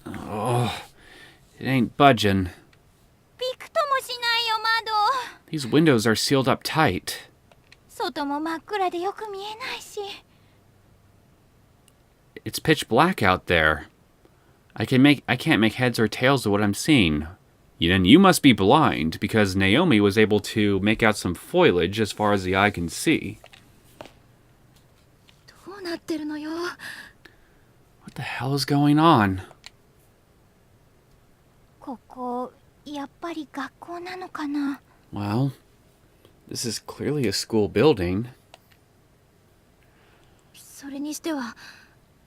S1: Oh, it ain't budging.
S2: びくともしないよ窓
S1: These windows are sealed up tight.
S2: 外も真っ暗でよく見えないし
S1: It's pitch black out there. I can't make heads or tails of what I'm seeing. Then you must be blind, because Naomi was able to make out some foliage as far as the eye can see.
S4: どうなってるのよ。
S1: What the hell is going on?
S2: ここやっぱり学校なのかな
S1: Well, this is clearly a school building.
S4: それにしては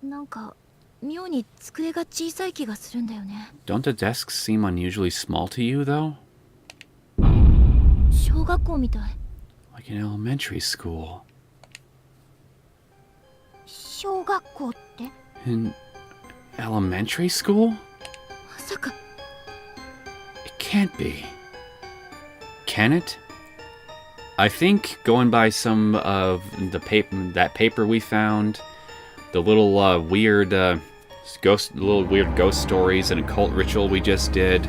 S4: なんか妙に机が小さい気がするんだよね。
S1: Don't the desks seem unusually small to you, though?
S4: 小学校みたい。
S1: Like an elementary school.
S2: 小学校って
S1: An elementary school?
S4: まさか
S1: It can't be. Can it? I think going by some of the that paper we found, the little weird ghost stories and occult ritual we just did.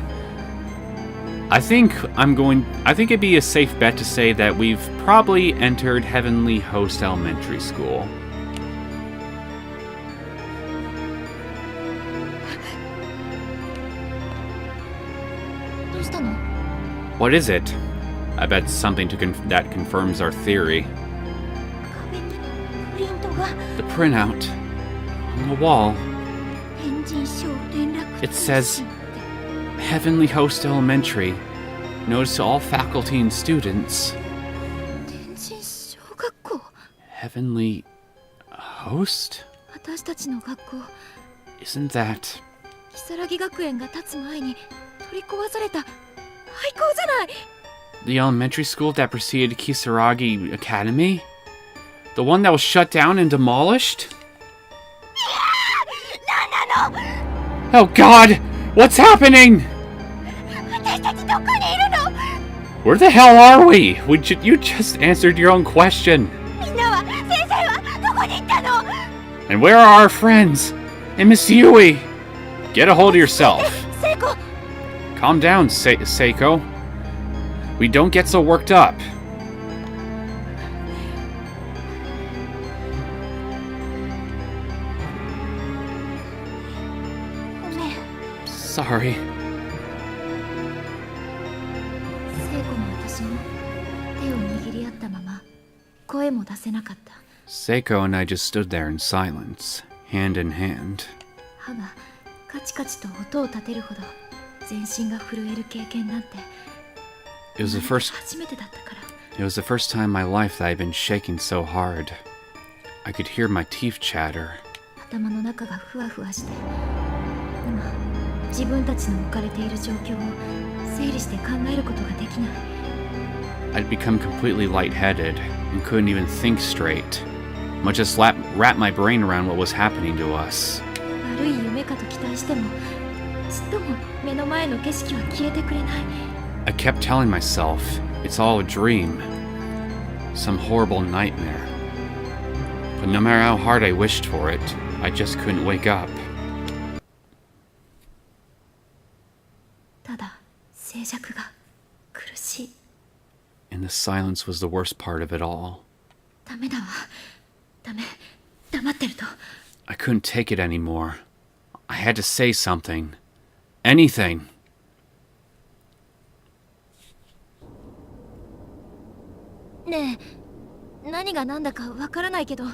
S1: I think it'd be a safe bet to say that we've probably entered Heavenly Host Elementary School. What is it? I bet it's something that confirms our theory.
S2: 壁にプリントが
S1: The printout on the wall.
S2: 天神小連絡
S1: It says Heavenly Host Elementary. Notice to all faculty and students.
S4: 天神小学校。
S1: Heavenly Host?
S4: 私たちの学校
S1: Isn't that...
S4: 如月学園が建つ前に取り壊された廃校じゃない。
S1: the elementary school that preceded Kisaragi Academy? The one that was shut down and demolished? Oh god! What's happening? Where the hell are we? You just answered your own question. And where are our friends? And Miss Yui? Get a hold of yourself. Calm down, Seiko. We don't get so worked up. Sorry.
S4: 聖子も私も手を握り合ったまま声も出せなかった。
S1: Seiko and I just stood there in silence, hand in hand.
S4: 歯がカチカチと音を立てるほど全身が震える経験なんて
S1: It was the first
S4: 初めてだったから。
S1: It was the first time in my life that I'd been shaking so hard. I could hear my teeth chatter.
S4: 頭の中がふわふわして今自分たちの置かれている状況を整理して考えることができない。
S1: I'd become completely lightheaded and couldn't even think straight. Much as wrap my brain around what was happening to us.
S4: 悪い夢かと期待してもちっとも目の前の景色は消えてくれない。
S1: I kept telling myself, it's all a dream. Some horrible nightmare. But no matter how hard I wished for it, I just couldn't wake up.
S4: ただ静寂が苦しい。
S1: And the silence was the worst part of it all.
S4: ダメだわ。ダメ。黙ってると。
S1: I couldn't take it anymore. I had to say something. Anything.
S4: ねえ、何が何だかわからないけど。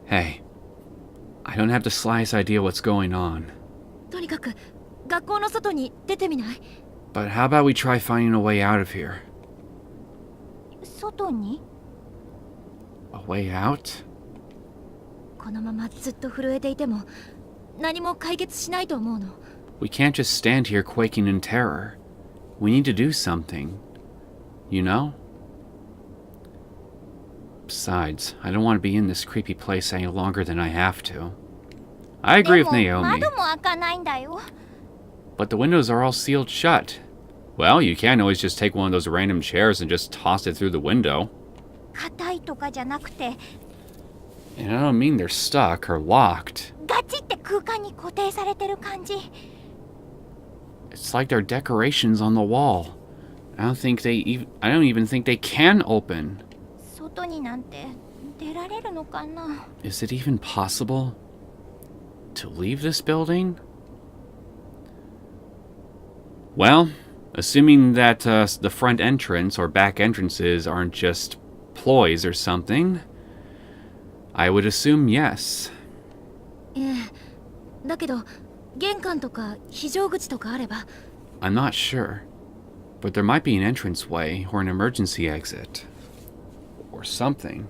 S1: Hey, I don't have the slightest idea what's going on.
S4: とにかく学校の外に出てみない？
S1: But how about we try finding a way out of here?
S2: 外に
S1: A way out?
S4: このままずっと震えていても何も解決しないと思うの。
S1: We can't just stand here quaking in terror. We need to do something. You know? Besides, I don't want to be in this creepy place any longer than I have to. I agree with
S2: でも
S1: Naomi,
S2: 窓も開かないんだよ。
S1: but the windows are all sealed shut. Well, you can always just take one of those random chairs and just toss it through the window.
S2: 硬いとかじゃなくて、
S1: And I don't mean they're stuck or locked.
S2: ガチって空間に固定されてる感じ。
S1: It's like they're decorations on the wall. I don't even think they can open.
S2: 外になんて出られるのかな。
S1: Is it even possible to leave this building? Well, assuming that the front entrance or back entrances aren't just ploys or something, I would assume yes.
S4: ええ、だけど玄関とか非常口とかあれば。
S1: I'm not sure, but there might be an entranceway or an emergency exit. Or something.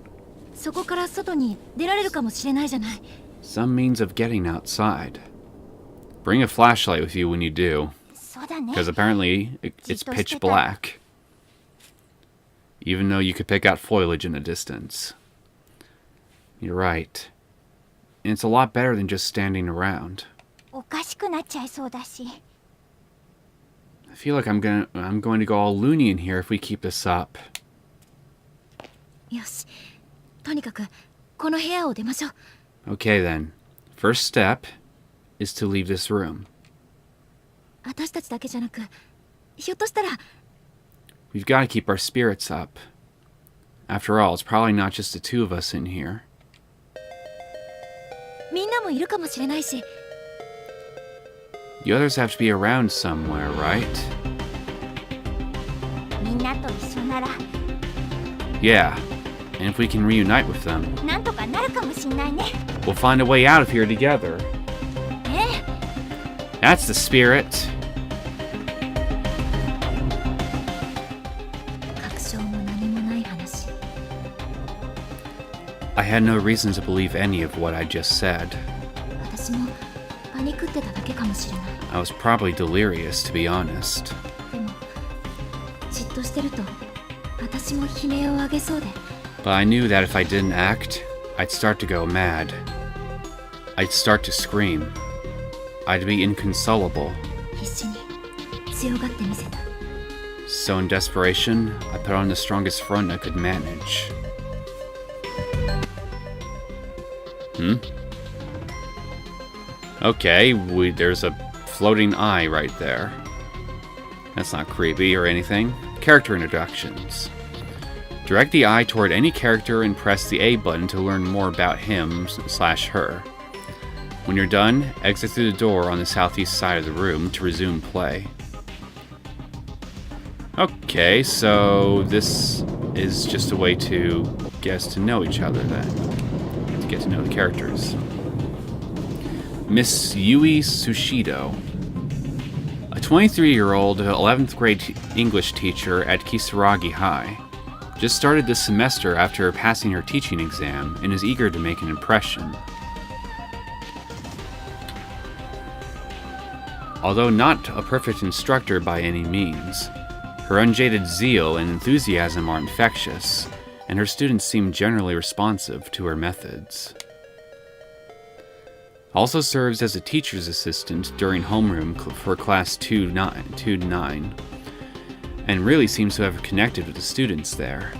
S4: そこから外に出られるかもしれないじゃない。
S1: Some means of getting outside. Bring a flashlight with you when you do,
S2: そうだね。
S1: because apparently it's pitch black. Even though you could pick out foliage in the distance. You're right. And it's a lot better than just standing around.
S2: おかしくなっちゃいそうだし。
S1: I feel like I'm going to go all loony in here if we keep this up.
S4: よし、とにかくこの部屋を出ましょう。
S1: Okay then. First step is to leave this room.
S4: 私たちだけじゃなく、ひょっとしたら
S1: We've got to keep our spirits up. After all, it's probably not just the two of us in here.
S4: みんなもいるかもしれないし。
S1: The others have to be around somewhere, right?
S2: みんなと一緒なら
S1: Yeah. And if we can reunite with them,
S2: なんとかなるかもしんないね。
S1: we'll find a way out of here together.
S2: え
S1: That's the spirit.
S4: 確証も何もない話。
S1: I had no reason to believe any of what I just said.
S4: 私もパニクってただけかもしれない。
S1: I was probably delirious, to be honest.
S4: でもじっとしてると私も悲鳴を上げそうで。
S1: But I knew that if I didn't act, I'd start to go mad. I'd start to scream. I'd be inconsolable.
S4: 必死に強がってみせた。
S1: So in desperation, I put on the strongest front I could manage. Okay, there's a floating eye right there. That's not creepy or anything. Character introductions. Direct the eye toward any character and press the A button to learn more about him/her. When you're done, exit through the door on the southeast side of the room to resume play. Okay, so this is just a way to get us to know each other then. To get to know the characters. Miss Yui Sushido. A 23-year-old 11th grade English teacher at Kisaragi High. Just started this semester after passing her teaching exam and is eager to make an impression. Although not a perfect instructor by any means, her unjaded zeal and enthusiasm are infectious, and her students seem generally responsive to her methods. Also serves as a teacher's assistant during homeroom for class 2-9, and really seems to have connected with the students there.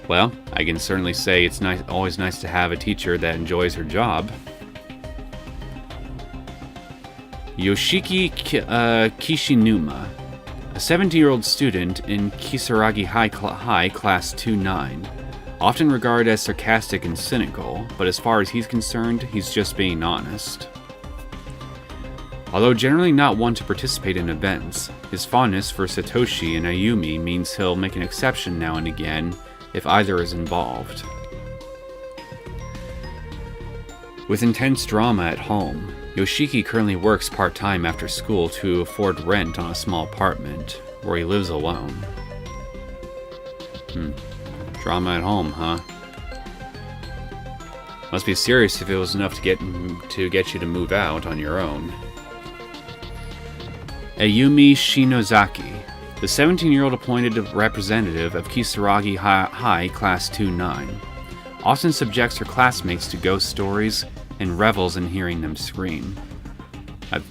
S1: Well, I can certainly say it's always nice to have a teacher that enjoys her job. Yoshiki Kishinuma, a 17-year-old student in Kisaragi High Class 2-9, often regarded as sarcastic and cynical, but as far as he's concerned, he's just being honest. Although generally not one to participate in events, his fondness for Satoshi and Ayumi means he'll make an exception now and again if either is involved. With intense drama at home, Yoshiki currently works part-time after school to afford rent on a small apartment, where he lives alone. Drama at home, huh? Must be serious if it was enough to get you to move out on your own. Ayumi Shinozaki, the 17-year-old appointed representative of Kisaragi High Class 2-9, often subjects her classmates to ghost stories and revels in hearing them scream.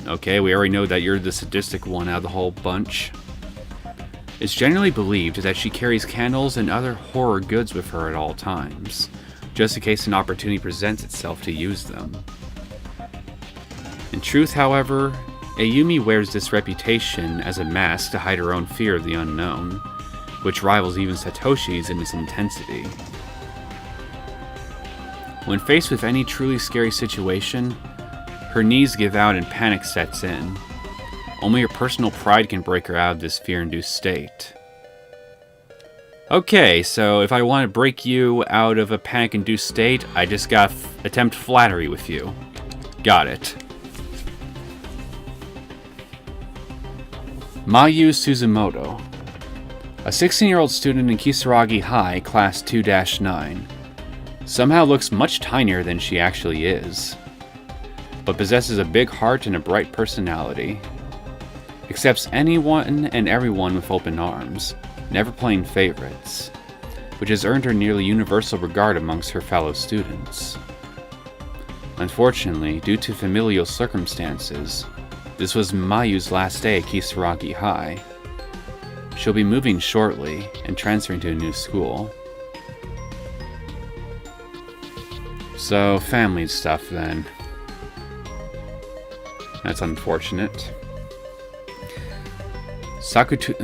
S1: Okay, we already know that you're the sadistic one out of the whole bunch. It's generally believed that she carries candles and other horror goods with her at all times, just in case an opportunity presents itself to use them. In truth, however, Ayumi wears this reputation as a mask to hide her own fear of the unknown, which rivals even Satoshi's in its intensity. When faced with any truly scary situation, her knees give out and panic sets in. Only her personal pride can break her out of this fear-induced state. Okay, so if I want to break you out of a panic-induced state, I just gotta attempt flattery with you. Got it. Mayu Suzumoto, a 16-year-old student in Kisaragi High Class 2-9, somehow looks much tinier than she actually is, but possesses a big heart and a bright personality. Accepts anyone and everyone with open arms, never playing favorites, which has earned her nearly universal regard amongst her fellow students. Unfortunately, due to familial circumstances, this was Mayu's last day at Kisaragi High. She'll be moving shortly and transferring to a new school. So, family stuff then. That's unfortunate. Sakutaro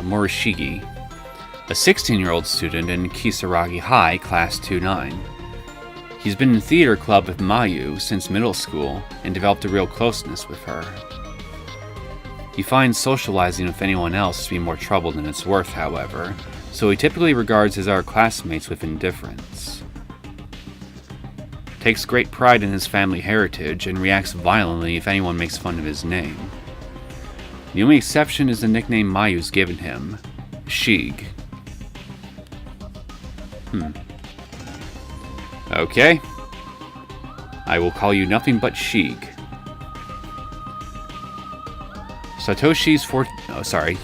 S1: Morishige, a 16-year-old student in Kisaragi High Class 2-9. He's been in theater club with Mayu since middle school and developed a real closeness with her. He finds socializing with anyone else to be more trouble than it's worth, however, so he typically regards his other classmates with indifference. Takes great pride in his family heritage and reacts violently if anyone makes fun of his name. The only exception is the nickname Mayu's given him, Shig. Okay. I will call you nothing but Shig.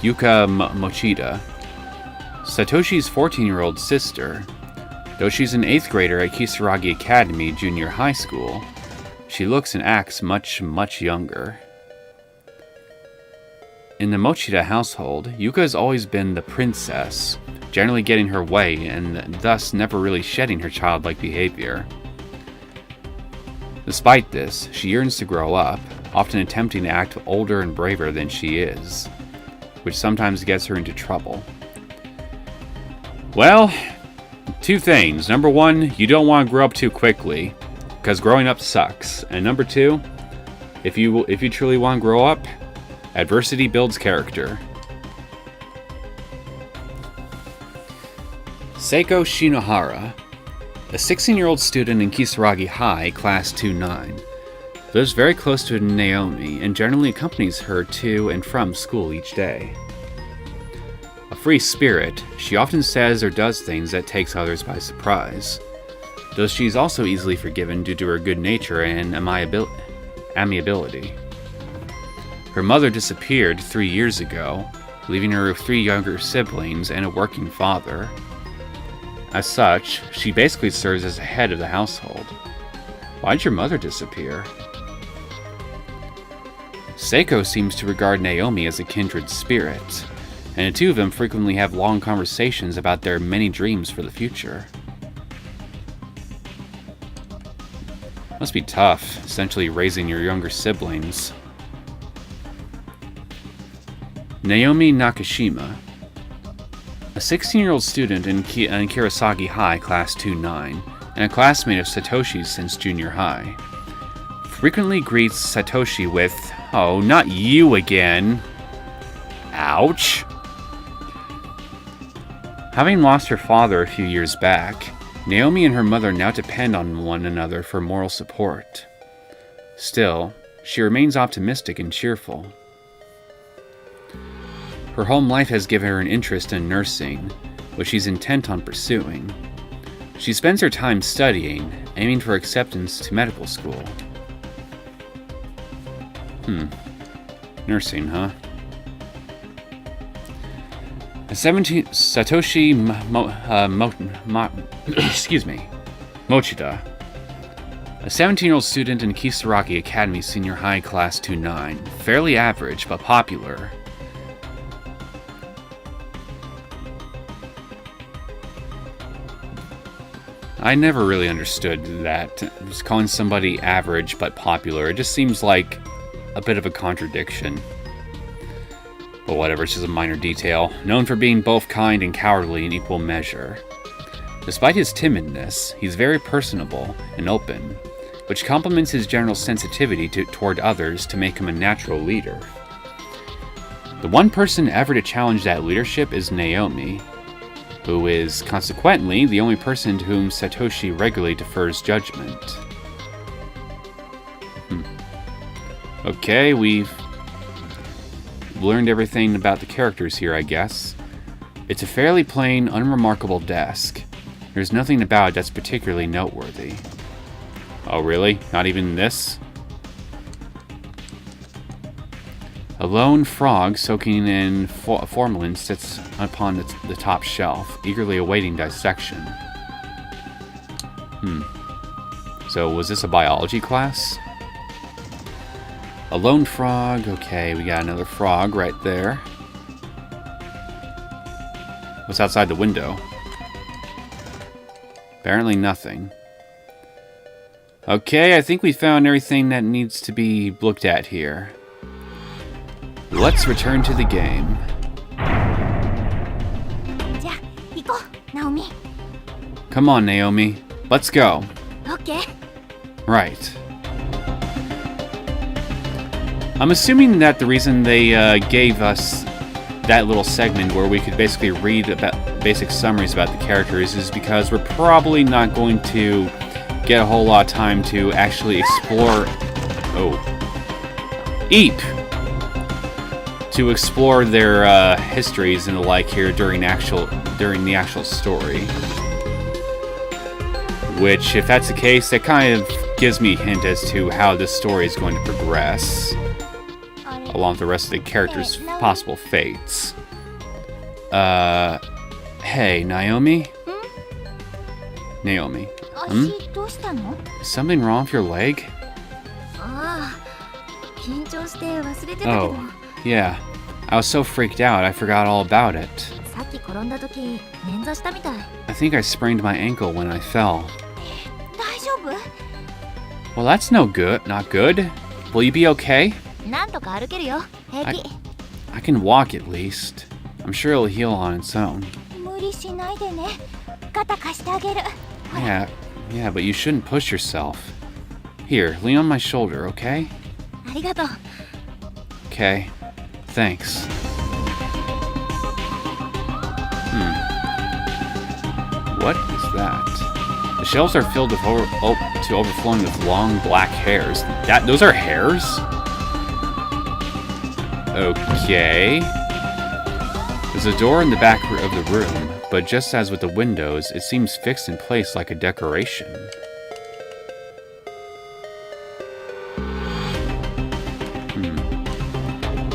S1: Yuka Mochida. Satoshi's 14-year-old sister. Though she's an 8th grader at Kisaragi Academy Junior High School, she looks and acts much, much younger. In the Mochida household, Yuka has always been the princess, generally getting her way and thus never really shedding her childlike behavior. Despite this, she yearns to grow up, often attempting to act older and braver than she is, which sometimes gets her into trouble. Well, two things. Number one, you don't want to grow up too quickly, because growing up sucks. And number two, if you truly want to grow up, adversity builds character. Seiko Shinohara, a 16-year-old student in Kisaragi High Class 2-9, lives very close to Naomi and generally accompanies her to and from school each day. A free spirit, she often says or does things that takes others by surprise, though she's also easily forgiven due to her good nature and amiability. Her mother disappeared 3 years ago, leaving her with 3 younger siblings and a working father. As such, she basically serves as the head of the household. Why'd your mother disappear? Seiko seems to regard Naomi as a kindred spirit, and the two of them frequently have long conversations about their many dreams for the future. Must be tough, essentially raising your younger siblings. Naomi Nakashima, a 16-year-old student in Kisaragi High Class 2-9, and a classmate of Satoshi's since junior high, frequently greets Satoshi with, "Oh, not you again." Ouch. Having lost her father a few years back, Naomi and her mother now depend on one another for moral support. Still, she remains optimistic and cheerful. Her home life has given her an interest in nursing, which she's intent on pursuing. She spends her time studying, aiming for acceptance to medical school. Nursing, huh? Satoshi Mochida, a 17-year-old student in Kisaragi Academy Senior High Class 2-9, fairly average but popular. I never really understood that. Just calling somebody average but popular, it just seems like a bit of a contradiction. But whatever, it's just a minor detail. Known for being both kind and cowardly in equal measure. Despite his timidness, he's very personable and open, which complements his general sensitivity toward others to make him a natural leader. The one person ever to challenge that leadership is Naomi, who is, consequently, the only person to whom Satoshi regularly defers judgment. Okay, we've learned everything about the characters here, I guess. It's a fairly plain, unremarkable desk. There's nothing about it that's particularly noteworthy. Oh, really? Not even this? A lone frog soaking in formalin sits upon the top shelf, eagerly awaiting dissection. So, was this a biology class? A lone frog. Okay, we got another frog right there. What's outside the window? Apparently nothing. Okay, I think we found everything that needs to be looked at here. Let's return to the game.
S2: じゃあ行こう、ナオミ。
S1: Come on, Naomi. Let's go.
S2: Okay.
S1: Right. I'm assuming that the reason they gave us that little segment where we could basically read about basic summaries about the characters is because we're probably not going to get a whole lot of time to actually explore... Eep! To explore their histories and the like here during the actual story. Which, if that's the case, that kind of gives me a hint as to how this story is going to progress, along with the rest of the characters' possible fates. Hey, Naomi? Naomi. Is something wrong with your leg? Oh, yeah. I was so freaked out, I forgot all about it. I think I sprained my ankle when I fell. Well, that's not good. Will you be okay? I can walk at least. I'm sure it'll heal on its own. Yeah, but you shouldn't push yourself. Here, lean on my shoulder, okay? Okay, thanks. What is that? The shelves are filled with to overflowing with long black hairs. Those are hairs? Okay. There's a door in the back of the room, but just as with the windows, it seems fixed in place like a decoration.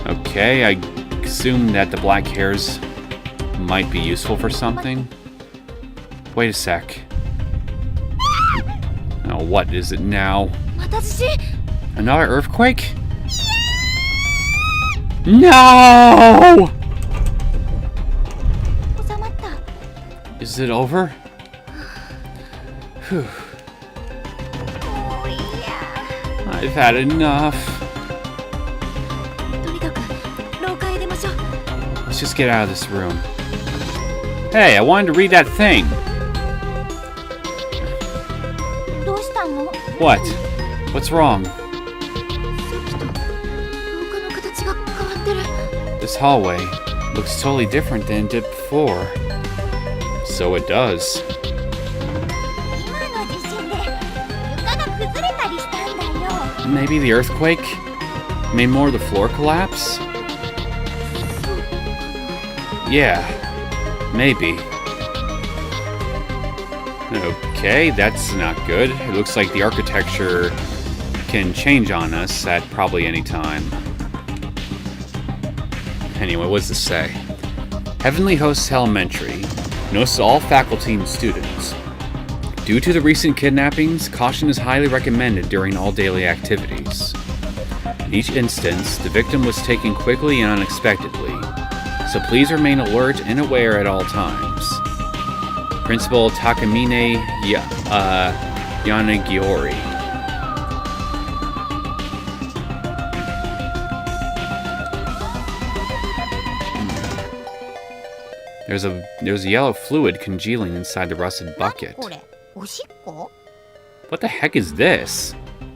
S1: Okay, I assume that the black hairs might be useful for something. Wait a sec. Oh, what is it now? Another earthquake? No! Is it over? Whew. I've had enough. Let's just get out of this room. Hey, I wanted to read that thing. What? What's wrong? This hallway looks totally different than it did before. So it does. Maybe the earthquake made more of the floor collapse? Yeah, maybe. Okay, that's not good. It looks like the architecture can change on us at probably any time. Anyway, what does this say? Heavenly Hosts Elementary notices all faculty and students. Due to the recent kidnappings, caution is highly recommended during all daily activities. In each instance, the victim was taken quickly and unexpectedly, so please remain alert and aware at all times. Principal Takamine Yanagiori. There's a yellow fluid congealing inside the rusted bucket. What the heck is this?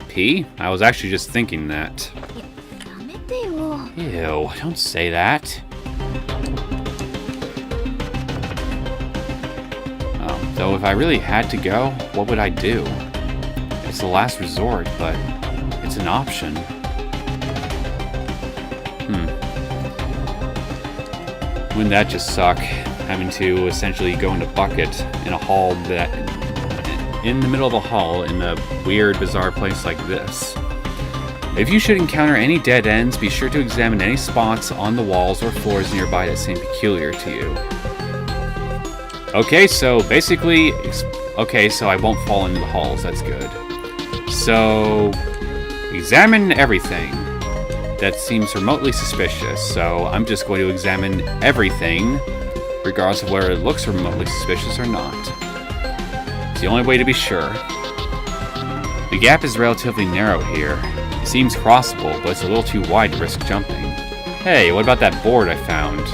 S1: Pee? I was actually just thinking that. Ew, don't say that. Though if I really had to go, what would I do? It's the last resort, but it's an option. Wouldn't that just suck? Having to essentially go in a bucket in a hall that... in the middle of a hall in a weird, bizarre place like this. If you should encounter any dead ends, be sure to examine any spots on the walls or floors nearby that seem peculiar to you. Okay, so basically... okay, so I won't fall into the halls, that's good. So... examine everything that seems remotely suspicious, so I'm just going to examine everything, regardless of whether it looks remotely suspicious or not. It's the only way to be sure. The gap is relatively narrow here. It seems crossable, but it's a little too wide to risk jumping. Hey, what about that board I found?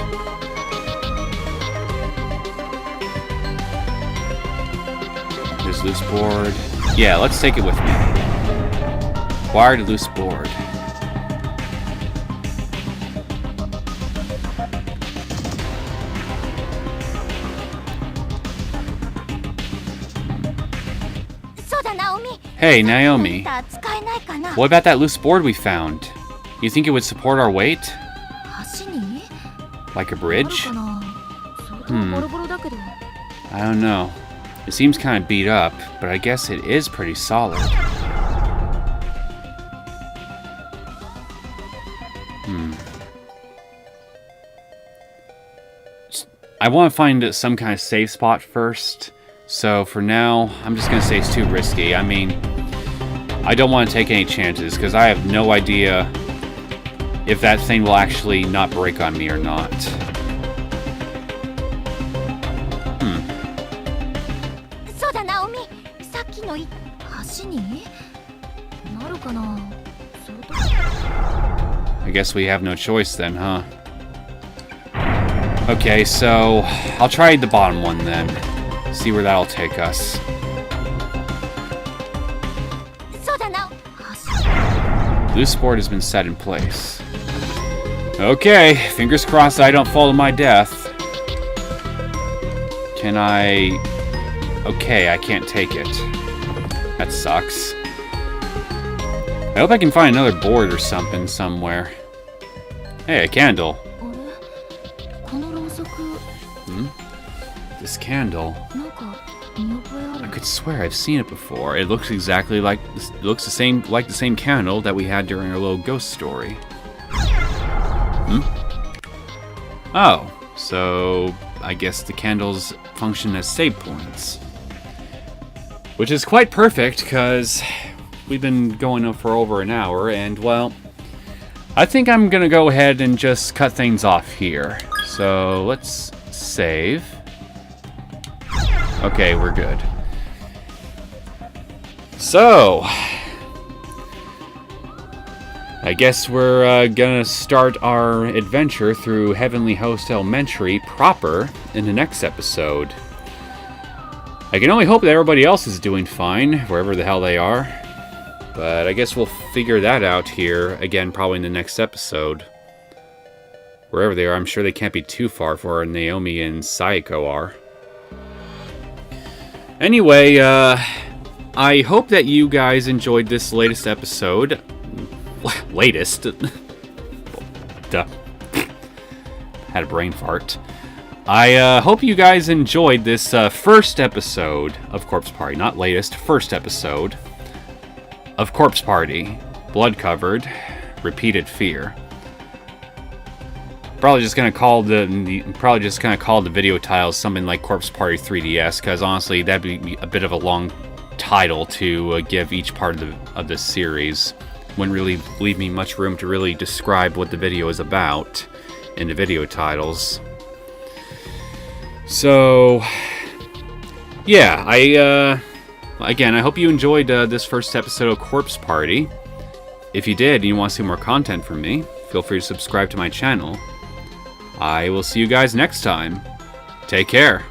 S1: There's loose board. Yeah, let's take it with me. Acquired a loose board. Hey, Naomi. What about that loose board we found? You think it would support our weight? Like a bridge? I don't know. It seems kind of beat up, but I guess it is pretty solid. I want to find some kind of safe spot first. So for now, I'm just going to say it's too risky. I mean, I don't want to take any chances because I have no idea if that thing will actually not break on me or not. I guess we have no choice then, huh? Okay, so I'll try the bottom one then. See where that'll take us. Loose board has been set in place. Okay, fingers crossed I don't fall to my death. Can I... okay, I can't take it. That sucks. I hope I can find another board or something somewhere. Hey, a candle. This candle. I could swear I've seen it before. It looks exactly like the same candle that we had during our little ghost story. Oh, so I guess the candles function as save points. Which is quite perfect because we've been going for over an hour and well, I think I'm gonna go ahead and just cut things off here. So let's save. Okay, we're good. So, I guess we're gonna start our adventure through Heavenly Host Elementary proper in the next episode. I can only hope that everybody else is doing fine, wherever the hell they are. But I guess we'll figure that out here, again, probably in the next episode. Wherever they are, I'm sure they can't be too far from where Naomi and Sachiko are. Anyway, I hope that you guys enjoyed this latest episode. Latest? Duh. Had a brain fart. I hope you guys enjoyed this first episode of Corpse Party. Not latest, first episode of Corpse Party. Blood covered, repeated fear. Probably just gonna call the video title something like Corpse Party 3DS, because honestly, that'd be a bit of a long title to give each part of this series. Wouldn't really leave me much room to really describe what the video is about in the video titles. So, yeah, again, I hope you enjoyed this first episode of Corpse Party. If you did and you want to see more content from me, feel free to subscribe to my channel. I will see you guys next time. Take care.